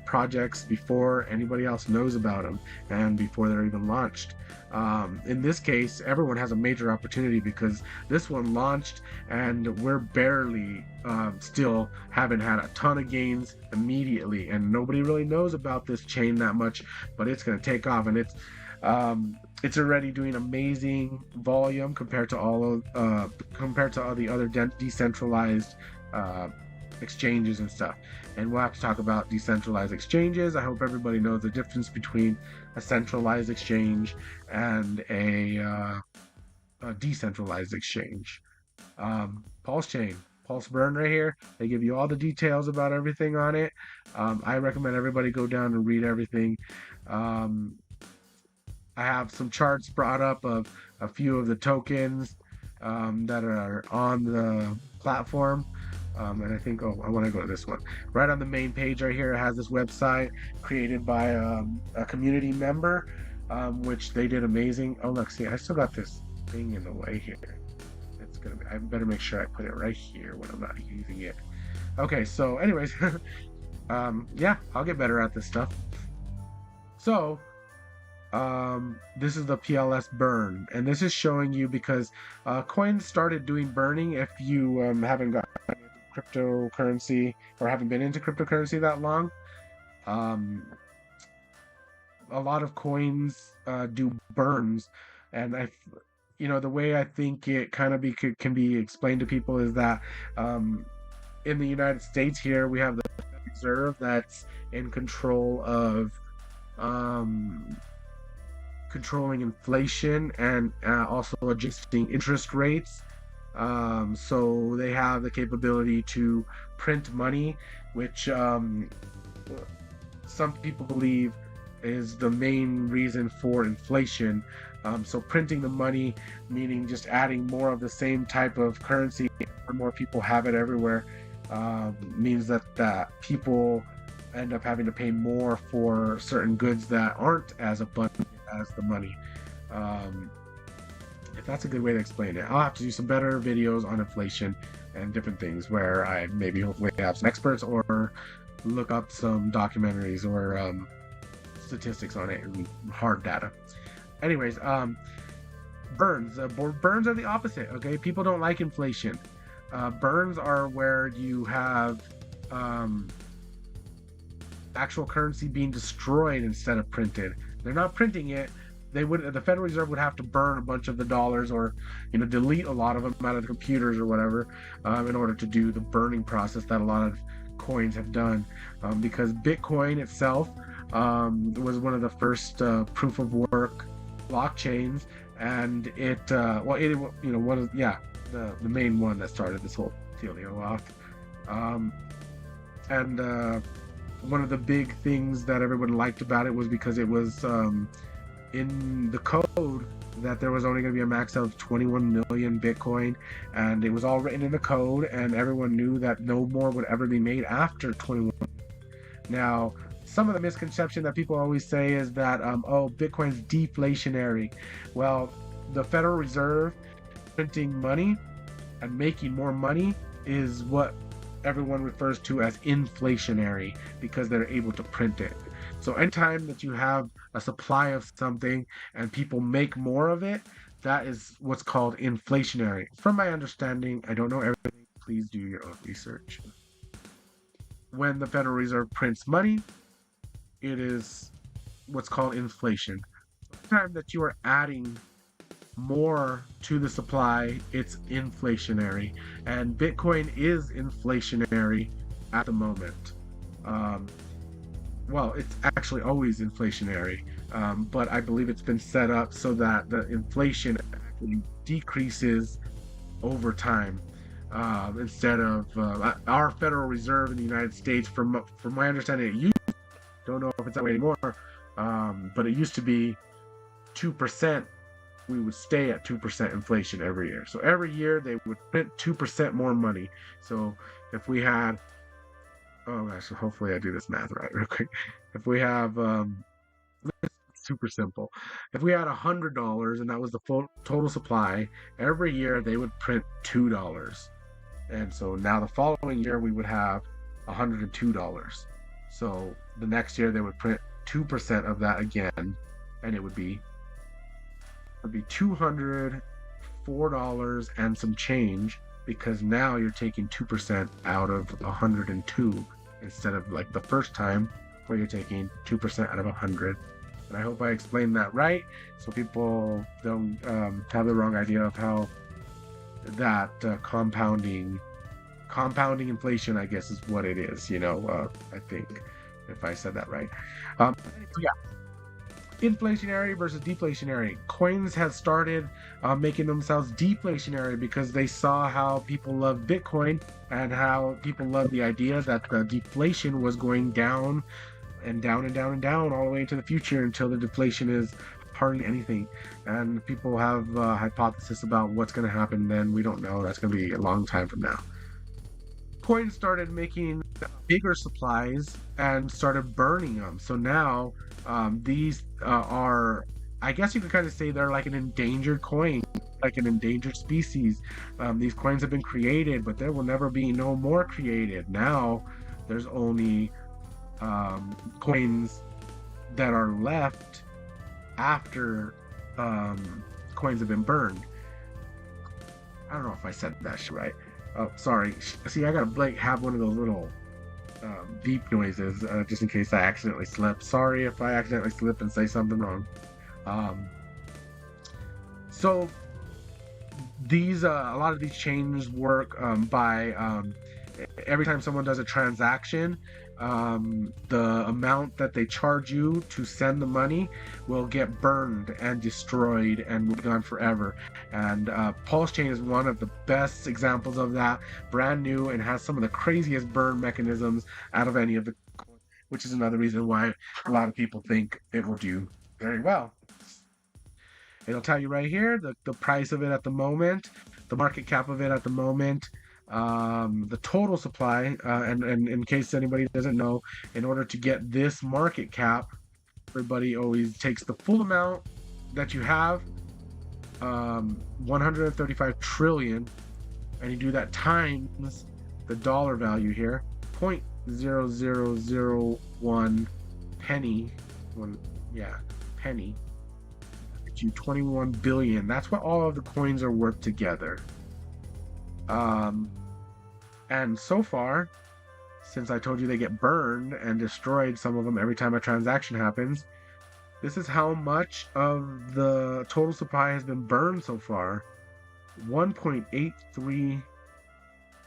projects before anybody else knows about them and before they're even launched. In this case, everyone has a major opportunity because this one launched and we're barely still haven't had a ton of gains immediately, and nobody really knows about this chain that much, but it's going to take off, and it's already doing amazing volume compared to all the other decentralized exchanges and stuff. And we'll have to talk about decentralized exchanges. I hope everybody knows the difference between a centralized exchange and a decentralized exchange. PULSECHAin, Pulse Burn right here. They give you all the details about everything on it. I recommend everybody go down and read everything. I have some charts brought up of a few of the tokens that are on the platform. And I think, I want to go to this one. Right on the main page right here, it has this website created by a community member, which they did amazing. Oh, look, see, I still got this thing in the way here. I better make sure I put it right here when I'm not using it. Okay, so anyways, yeah, I'll get better at this stuff. So, This is the PLS burn, and this is showing you because coins started doing burning. If you haven't got into cryptocurrency or haven't been into cryptocurrency that long, um, a lot of coins do burns, and the way I think it kind of can be explained to people is that in the United States here we have the Federal Reserve that's in control of controlling inflation and also adjusting interest rates. So they have the capability to print money, which some people believe is the main reason for inflation. So printing the money, meaning just adding more of the same type of currency, or more people have it everywhere, means that people end up having to pay more for certain goods that aren't as abundant as the money. If that's a good way to explain it, I'll have to do some better videos on inflation and different things where I maybe hopefully have some experts or look up some documentaries or statistics on it and hard data. Anyways, burns. Burns are the opposite. Okay, people don't like inflation. Burns are where you have actual currency being destroyed instead of printed. They're not printing it. The Federal Reserve would have to burn a bunch of the dollars, or delete a lot of them out of the computers or whatever, in order to do the burning process that a lot of coins have done. Because Bitcoin itself was one of the first proof of work blockchains, and the main one that started this whole dealio off. And one of the big things that everyone liked about it was because it was in the code that there was only going to be a max of 21 million Bitcoin, and it was all written in the code, and everyone knew that no more would ever be made after 21. Now, some of the misconception that people always say is that Bitcoin's deflationary. Well, the Federal Reserve printing money and making more money is what everyone refers to as inflationary, because they're able to print it. So anytime that you have a supply of something and people make more of it, that is what's called inflationary. From my understanding, I don't know everything. Please do your own research. When the Federal Reserve prints money, it is what's called inflation. Anytime that you are adding more to the supply, it's inflationary. And Bitcoin is inflationary at the moment. Well, it's actually always inflationary, but I believe it's been set up so that the inflation actually decreases over time. Instead of our Federal Reserve in the United States, from my understanding, it used to, don't know if it's that way anymore, but it used to be 2%. We would stay at 2% inflation every year. So every year they would print 2% more money. So if we had, oh gosh, hopefully I do this math right real quick. If we have, it's super simple. If we had $100 and that was the full total supply, every year they would print $2. And so now the following year we would have $102. So the next year they would print 2% of that again, and it would be $204 and some change, because now you're taking 2% out of 102 instead of like the first time where you're taking 2% out of 100. And I hope I explained that right, so people don't have the wrong idea of how that compounding inflation, I guess, is what it is. I think if I said that right. Yeah. Inflationary versus deflationary. Coins have started making themselves deflationary because they saw how people love Bitcoin and how people love the idea that the deflation was going down and down and down and down all the way into the future until the deflation is hardly anything. And people have a hypothesis about what's going to happen then. We don't know. That's going to be a long time from now. Coins started making bigger supplies and started burning them. So now these are, I guess you could kind of say they're like an endangered coin, like an endangered species. These coins have been created, but there will never be no more created. Now there's only coins that are left after coins have been burned. I don't know if I said that shit right. Oh, sorry. See, I gotta like have one of those little beep noises just in case I accidentally slip. Sorry if I accidentally slip and say something wrong. Um, so these a lot of these chains work by every time someone does a transaction, the amount that they charge you to send the money will get burned and destroyed and will be gone forever. And Pulse Chain is one of the best examples of that. Brand new and has some of the craziest burn mechanisms out of any of the, which is another reason why a lot of people think it will do very well. It'll tell you right here the price of it at the moment, the market cap of it at the moment, the total supply, and in case anybody doesn't know, in order to get this market cap, everybody always takes the full amount that you have, 135 trillion, and you do that times the dollar value here, 0.0001 penny, penny, you 21 billion. That's what all of the coins are worth together. And so far, since I told you they get burned and destroyed, some of them every time a transaction happens, this is how much of the total supply has been burned so far. 1.83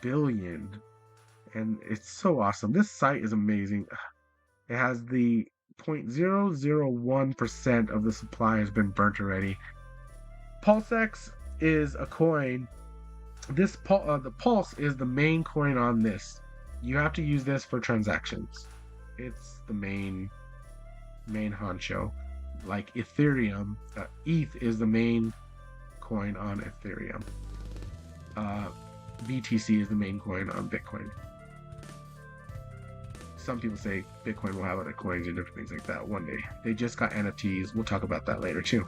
billion. And it's so awesome. This site is amazing. It has the 0.001% of the supply has been burnt already. PulseX is a coin. This the Pulse is the main coin on this. You have to use this for transactions. It's the main honcho. Like Ethereum, ETH is the main coin on Ethereum. BTC is the main coin on Bitcoin. Some people say Bitcoin will have other coins and different things like that one day. They just got NFTs. We'll talk about that later too.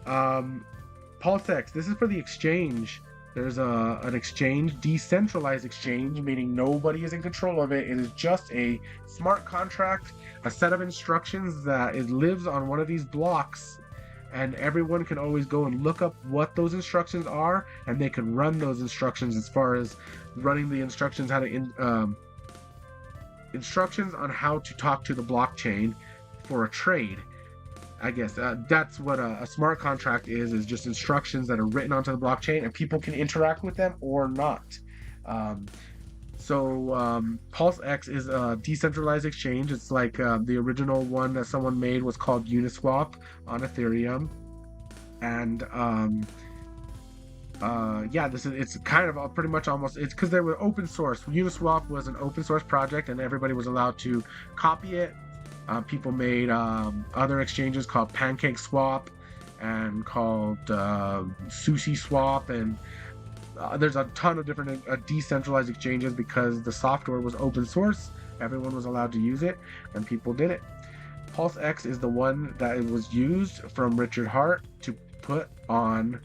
PulseX, this is for the exchange. There's an exchange, decentralized exchange, meaning nobody is in control of it. It is just a smart contract, a set of instructions that lives on one of these blocks, and everyone can always go and look up what those instructions are, and they can run those instructions as far as running the instructions, instructions on how to talk to the blockchain for a trade. I guess that's what a smart contract is just instructions that are written onto the blockchain and people can interact with them or not. PulseX is a decentralized exchange. It's like the original one that someone made was called Uniswap on Ethereum. And it's kind of pretty much almost, it's because they were open source. Uniswap was an open source project and everybody was allowed to copy it. People made other exchanges called Pancake Swap and called Sushi Swap, and there's a ton of different decentralized exchanges because the software was open source. Everyone was allowed to use it, and people did it. PulseX is the one that it was used from Richard Hart to put on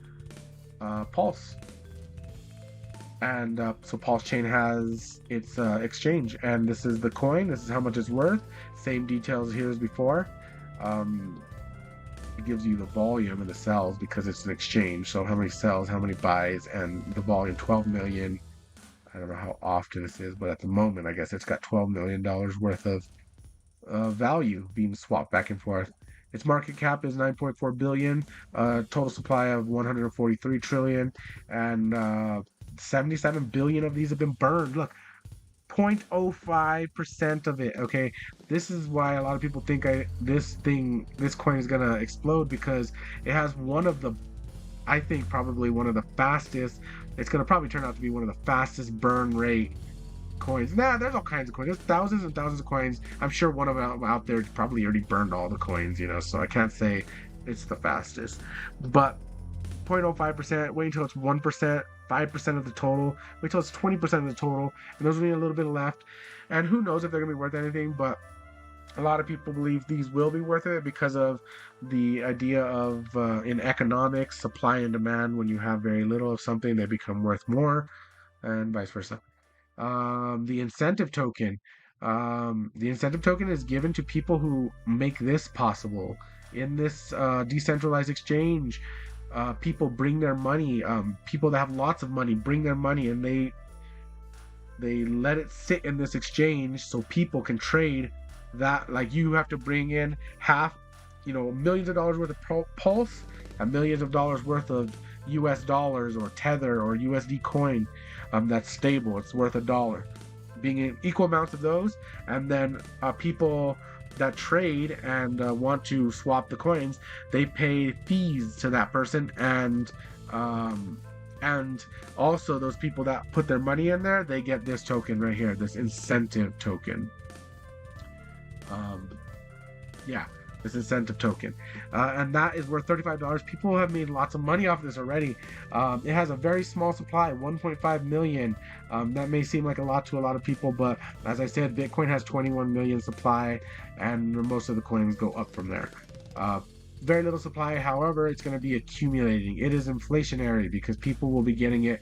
Pulse. And so Pulse Chain has its exchange, and this is the coin. This is how much it's worth. Same details here as before. It gives you the volume and the sells because it's an exchange. So how many sells, how many buys, and the volume 12 million. I don't know how often this is, but at the moment, I guess it's got $12 million worth of value being swapped back and forth. Its market cap is 9.4 billion, total supply of 143 trillion, and 77 billion of these have been burned. Look, 0.05% of it. Okay, this is why a lot of people think this coin is gonna explode, because it has one of the, I think probably one of the fastest. It's gonna probably turn out to be one of the fastest burn rate coins. There's all kinds of coins. There's thousands and thousands of coins. I'm sure one of them out there probably already burned all the coins, so I can't say it's the fastest. But 0.05%, wait until it's 1%, 5% of the total, wait till it's 20% of the total, and there's only a little bit left. And who knows if they're gonna be worth anything, but a lot of people believe these will be worth it because of the idea of in economics, supply and demand. When you have very little of something, they become worth more, and vice versa. The incentive token. The incentive token is given to people who make this possible. in this decentralized exchange, people bring their money. People that have lots of money bring their money, and they let it sit in this exchange so people can trade that. Like, you have to bring in half, millions of dollars worth of Pulse and millions of dollars worth of US dollars or Tether or USD coin, that's stable, it's worth $1, being in equal amounts of those. And then people that trade and want to swap the coins, they pay fees to that person, and also those people that put their money in there, they get this token right here, this incentive token. This incentive token, and that is worth $35. People have made lots of money off this already. It has a very small supply, 1.5 million. That may seem like a lot to a lot of people, but as I said, Bitcoin has 21 million supply, and most of the coins go up from there. Very little supply, however, it's going to be accumulating. It is inflationary because people will be getting it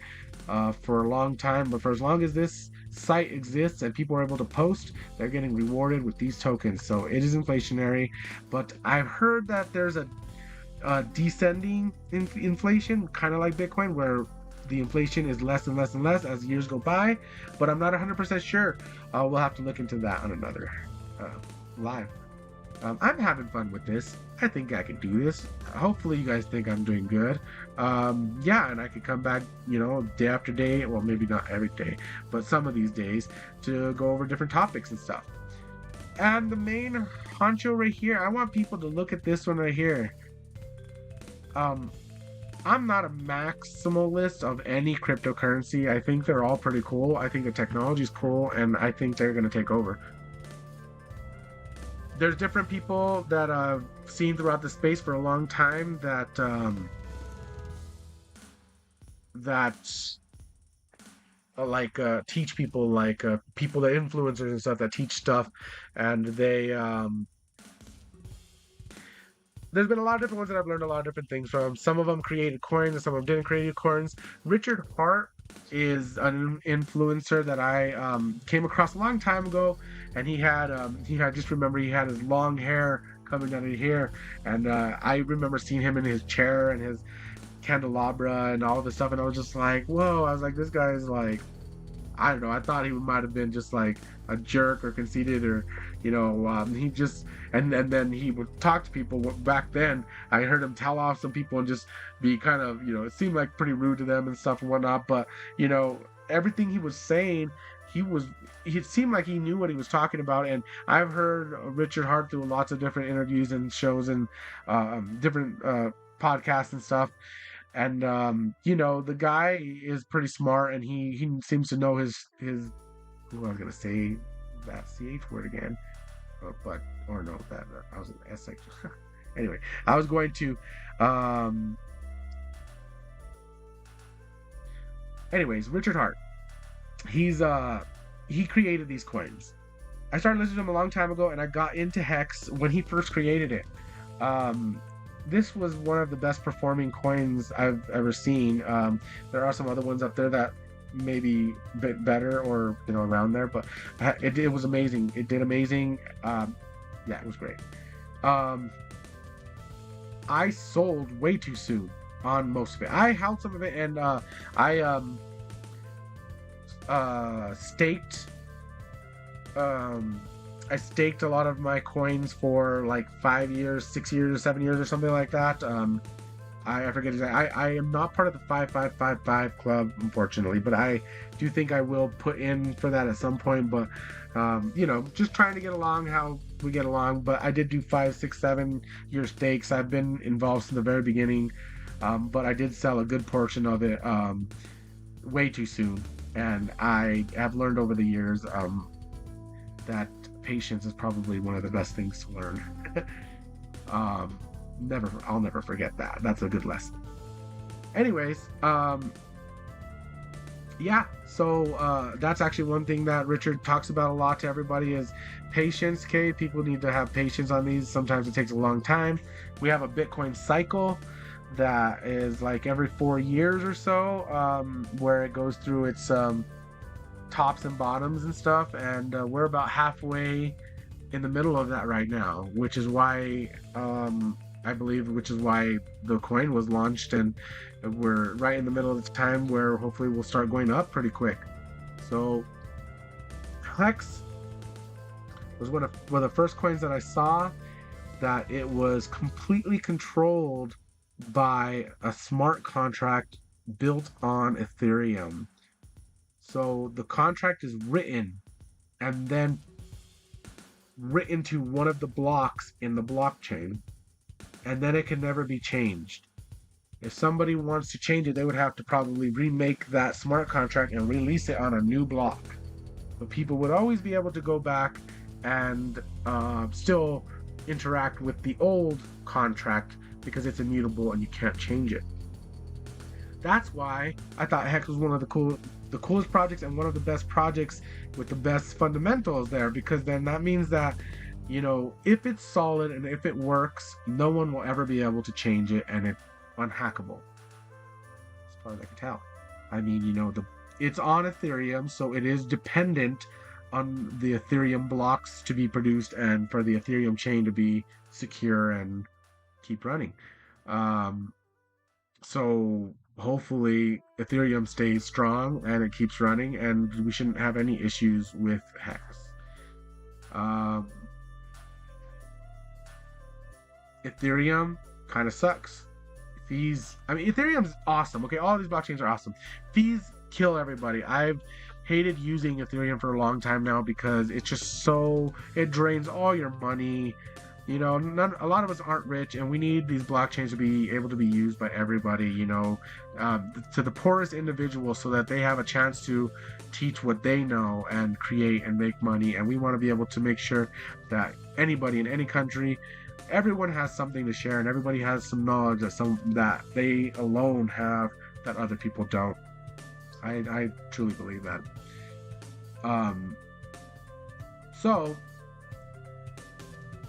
for a long time, but for as long as this site exists and people are able to post, they're getting rewarded with these tokens. So it is inflationary, but I've heard that there's a descending inflation, kind of like Bitcoin, where the inflation is less and less and less as years go by, but I'm not 100% sure. We'll have to look into that on another live. I'm having fun with this. I think I can do this. Hopefully you guys think I'm doing good. Yeah, and I could come back, day after day. Well, maybe not every day, but some of these days to go over different topics and stuff. And the main honcho right here, I want people to look at this one right here. I'm not a maximalist of any cryptocurrency. I think they're all pretty cool. I think the technology is cool, and I think they're going to take over. There's different people that I've seen throughout the space for a long time that teach people, like people that influencers and stuff that teach stuff, and they there's been a lot of different ones that I've learned a lot of different things from. Some of them created coins and some of them didn't create coins. Richard Hart is an influencer that I came across a long time ago, and he had just remember he had his long hair coming down to here, and I remember seeing him in his chair and his candelabra and all this stuff, and I was just like, whoa. I was like, this guy is like, I don't know, I thought he might have been just like a jerk or conceited, or he just, and then he would talk to people. Back then I heard him tell off some people and just be kind of, it seemed like pretty rude to them and stuff and whatnot, but everything he was saying, it seemed like he knew what he was talking about. And I've heard Richard Hart through lots of different interviews and shows and different podcasts and stuff. And the guy is pretty smart, and he seems to know his I was gonna say that CH word again, but or no, that I was in the S section. Anyway, I was going to anyways, Richard Hart, he created these coins. I started listening to him a long time ago, and I got into Hex when he first created it. This was one of the best performing coins I've ever seen. There are some other ones up there that maybe a bit better, or around there, but it was amazing. It did amazing. Yeah, it was great. I sold way too soon on most of it. I held some of it, and I staked a lot of my coins for like 5 years, 6 years, or 7 years, or something like that. I forget exactly. I am not part of the 5555 club, unfortunately, but I do think I will put in for that at some point. But just trying to get along how we get along. But I did do 5, 6, 7 year stakes. I've been involved since the very beginning, but I did sell a good portion of it way too soon, and I have learned over the years that patience is probably one of the best things to learn. I'll never forget that. That's a good lesson. Anyways, yeah, so that's actually one thing that Richard talks about a lot to everybody is patience. Okay, people need to have patience on these. Sometimes it takes a long time. We have a Bitcoin cycle that is like every 4 years or so, where it goes through its tops and bottoms and stuff, and we're about halfway in the middle of that right now, which is why I believe, which is why the coin was launched, and we're right in the middle of the time where hopefully we'll start going up pretty quick. So Hex was one of the first coins that I saw that it was completely controlled by a smart contract built on Ethereum. So the contract is written and then written to one of the blocks in the blockchain, and then it can never be changed. If somebody wants to change it, they would have to probably remake that smart contract and release it on a new block. But people would always be able to go back and still interact with the old contract because it's immutable and you can't change it. That's why I thought Hex was one of the coolest projects and one of the best projects with the best fundamentals there, because then that means that, you know, if it's solid and if it works, no one will ever be able to change it, and it's unhackable, as far as I can tell. I mean, you know, it's on Ethereum, so it is dependent on the Ethereum blocks to be produced and for the Ethereum chain to be secure and keep running. So hopefully Ethereum stays strong and it keeps running, and we shouldn't have any issues with Hex. Ethereum kind of sucks. Fees, I mean, Ethereum's awesome. Okay, all these blockchains are awesome. Fees kill everybody. I've hated using Ethereum for a long time now because it's just so, it drains all your money. You know, a lot of us aren't rich, and we need these blockchains to be able to be used by everybody, you know, to the poorest individuals, so that they have a chance to teach what they know and create and make money. And we want to be able to make sure that anybody in any country, everyone has something to share, and everybody has some knowledge that they alone have that other people don't. I truly believe that. So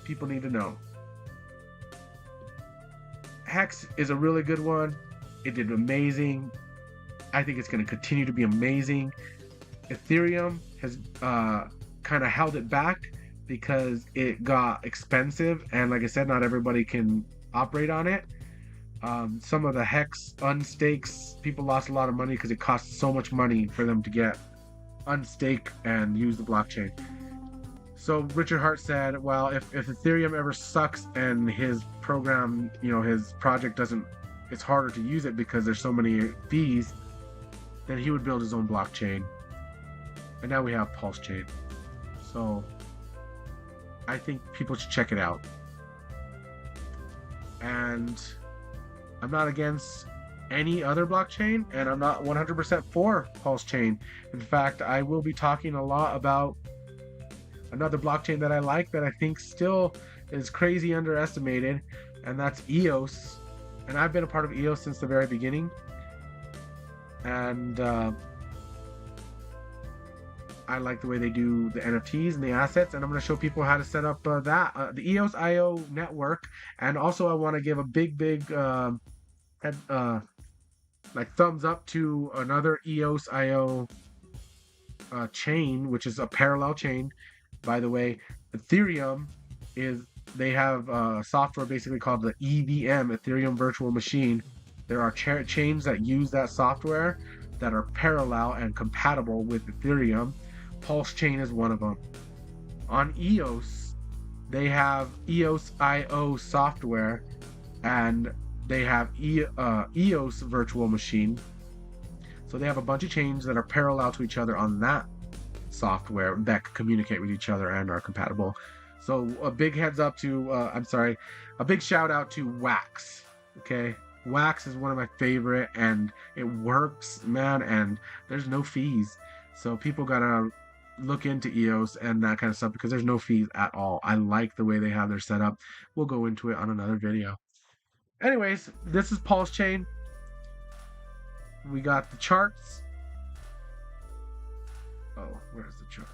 people need to know. Hex is a really good one. It did amazing. I think it's going to continue to be amazing. Ethereum has kind of held it back because it got expensive, and like I said, not everybody can operate on it. Some of the Hex unstakes, people lost a lot of money because it costs so much money for them to get unstake and use the blockchain. So Richard Hart said, well, if Ethereum ever sucks and his program, you know, his project doesn't, it's harder to use it because there's so many fees, then he would build his own blockchain. And now we have PulseChain. So I think people should check it out. And I'm not against any other blockchain, and I'm not 100% for PulseChain. In fact, I will be talking a lot about another blockchain that I like, that I think still is crazy underestimated, and that's EOS. And I've been a part of EOS since the very beginning. And I like the way they do the NFTs and the assets, and I'm going to show people how to set up the EOS IO network. And also I want to give a big like thumbs up to another EOS IO chain, which is a parallel chain. By the way, Ethereum they have software basically called the EVM, Ethereum Virtual Machine. There are chains that use that software that are parallel and compatible with Ethereum. PulseChain is one of them. On EOS, they have EOS IO software, and they have EOS Virtual Machine. So they have a bunch of chains that are parallel to each other on that software that communicate with each other and are compatible. So a big heads up to, a big shout out to Wax. Okay, Wax is one of my favorite, and it works, man, and there's no fees. So people gotta look into EOS and that kind of stuff because there's no fees at all. I like the way they have their setup. We'll go into it on another video. Anyways, this is PulseChain. We got the charts. Oh, where's the chart?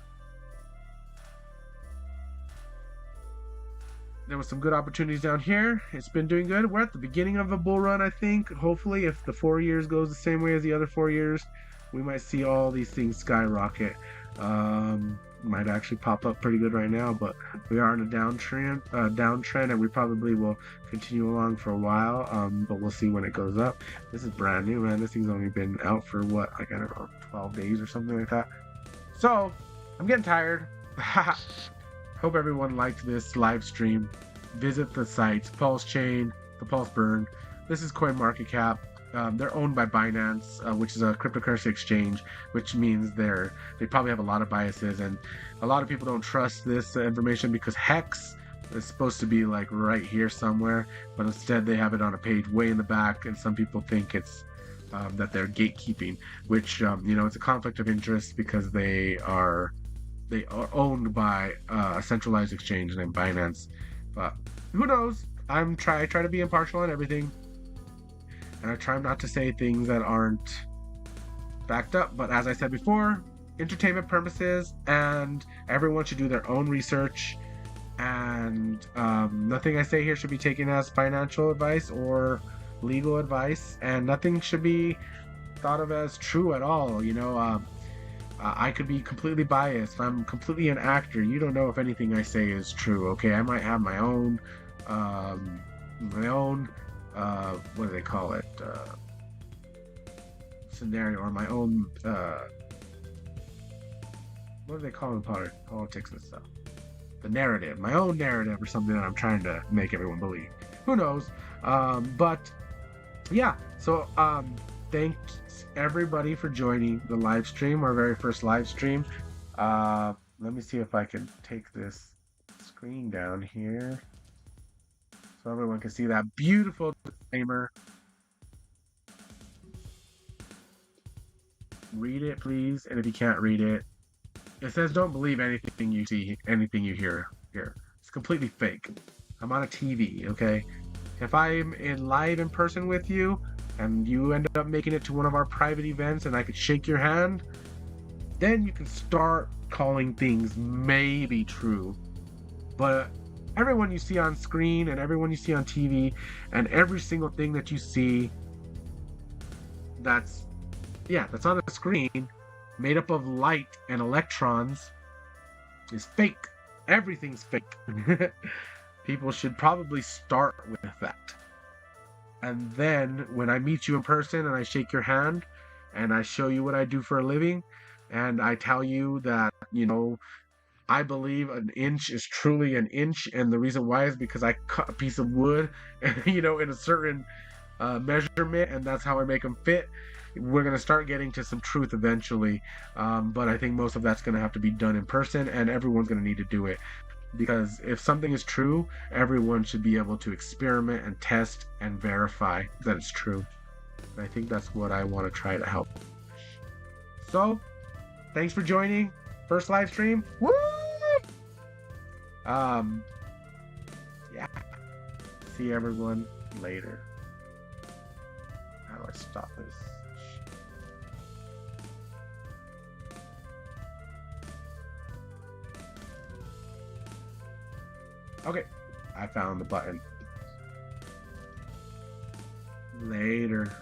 There was some good opportunities down here. It's been doing good. We're at the beginning of a bull run, I think. Hopefully, if the 4 years goes the same way as the other 4 years, we might see all these things skyrocket. might actually pop up pretty good right now, but we are in a downtrend, and we probably will continue along for a while. But we'll see when it goes up. This is brand new, man. This thing's only been out for what, like, I don't know, 12 days or something like that. So I'm getting tired. Hope everyone liked this live stream. Visit the sites, PulseChain, the Pulse Burn. This is CoinMarketCap. They're owned by Binance, which is a cryptocurrency exchange, which means they probably have a lot of biases, and a lot of people don't trust this information because Hex is supposed to be like right here somewhere, but instead they have it on a page way in the back, and some people think it's that they're gatekeeping, which it's a conflict of interest because they are owned by a centralized exchange named Binance. But who knows? I try to be impartial on everything. And I try not to say things that aren't backed up. But as I said before, entertainment purposes, and everyone should do their own research. And nothing I say here should be taken as financial advice or legal advice. And nothing should be thought of as true at all. I could be completely biased. I'm completely an actor. You don't know if anything I say is true, okay? I might have my own what do they call it, scenario, or my own what do they call it in politics and stuff, the narrative, my own narrative, or something that I'm trying to make everyone believe. Who knows? But yeah, so thanks everybody for joining the live stream, our very first live stream. Let me see if I can take this screen down here so everyone can see that beautiful disclaimer. Read it, please. And if you can't read it, it says don't believe anything you see, anything you hear here. It's completely fake. I'm on a TV, okay? If I'm live in person with you and you end up making it to one of our private events and I could shake your hand, then you can start calling things maybe true. But everyone you see on screen and everyone you see on TV and every single thing that you see that's on the screen, made up of light and electrons, is fake. Everything's fake. People should probably start with that. And then when I meet you in person and I shake your hand and I show you what I do for a living and I tell you that, I believe an inch is truly an inch, and the reason why is because I cut a piece of wood, in a certain measurement, and that's how I make them fit. We're going to start getting to some truth eventually, but I think most of that's going to have to be done in person, and everyone's going to need to do it. Because if something is true, everyone should be able to experiment and test and verify that it's true. And I think that's what I want to try to help. So, thanks for joining. First live stream. Woo! Yeah. See everyone later. How do I stop this? Okay, I found the button. Later.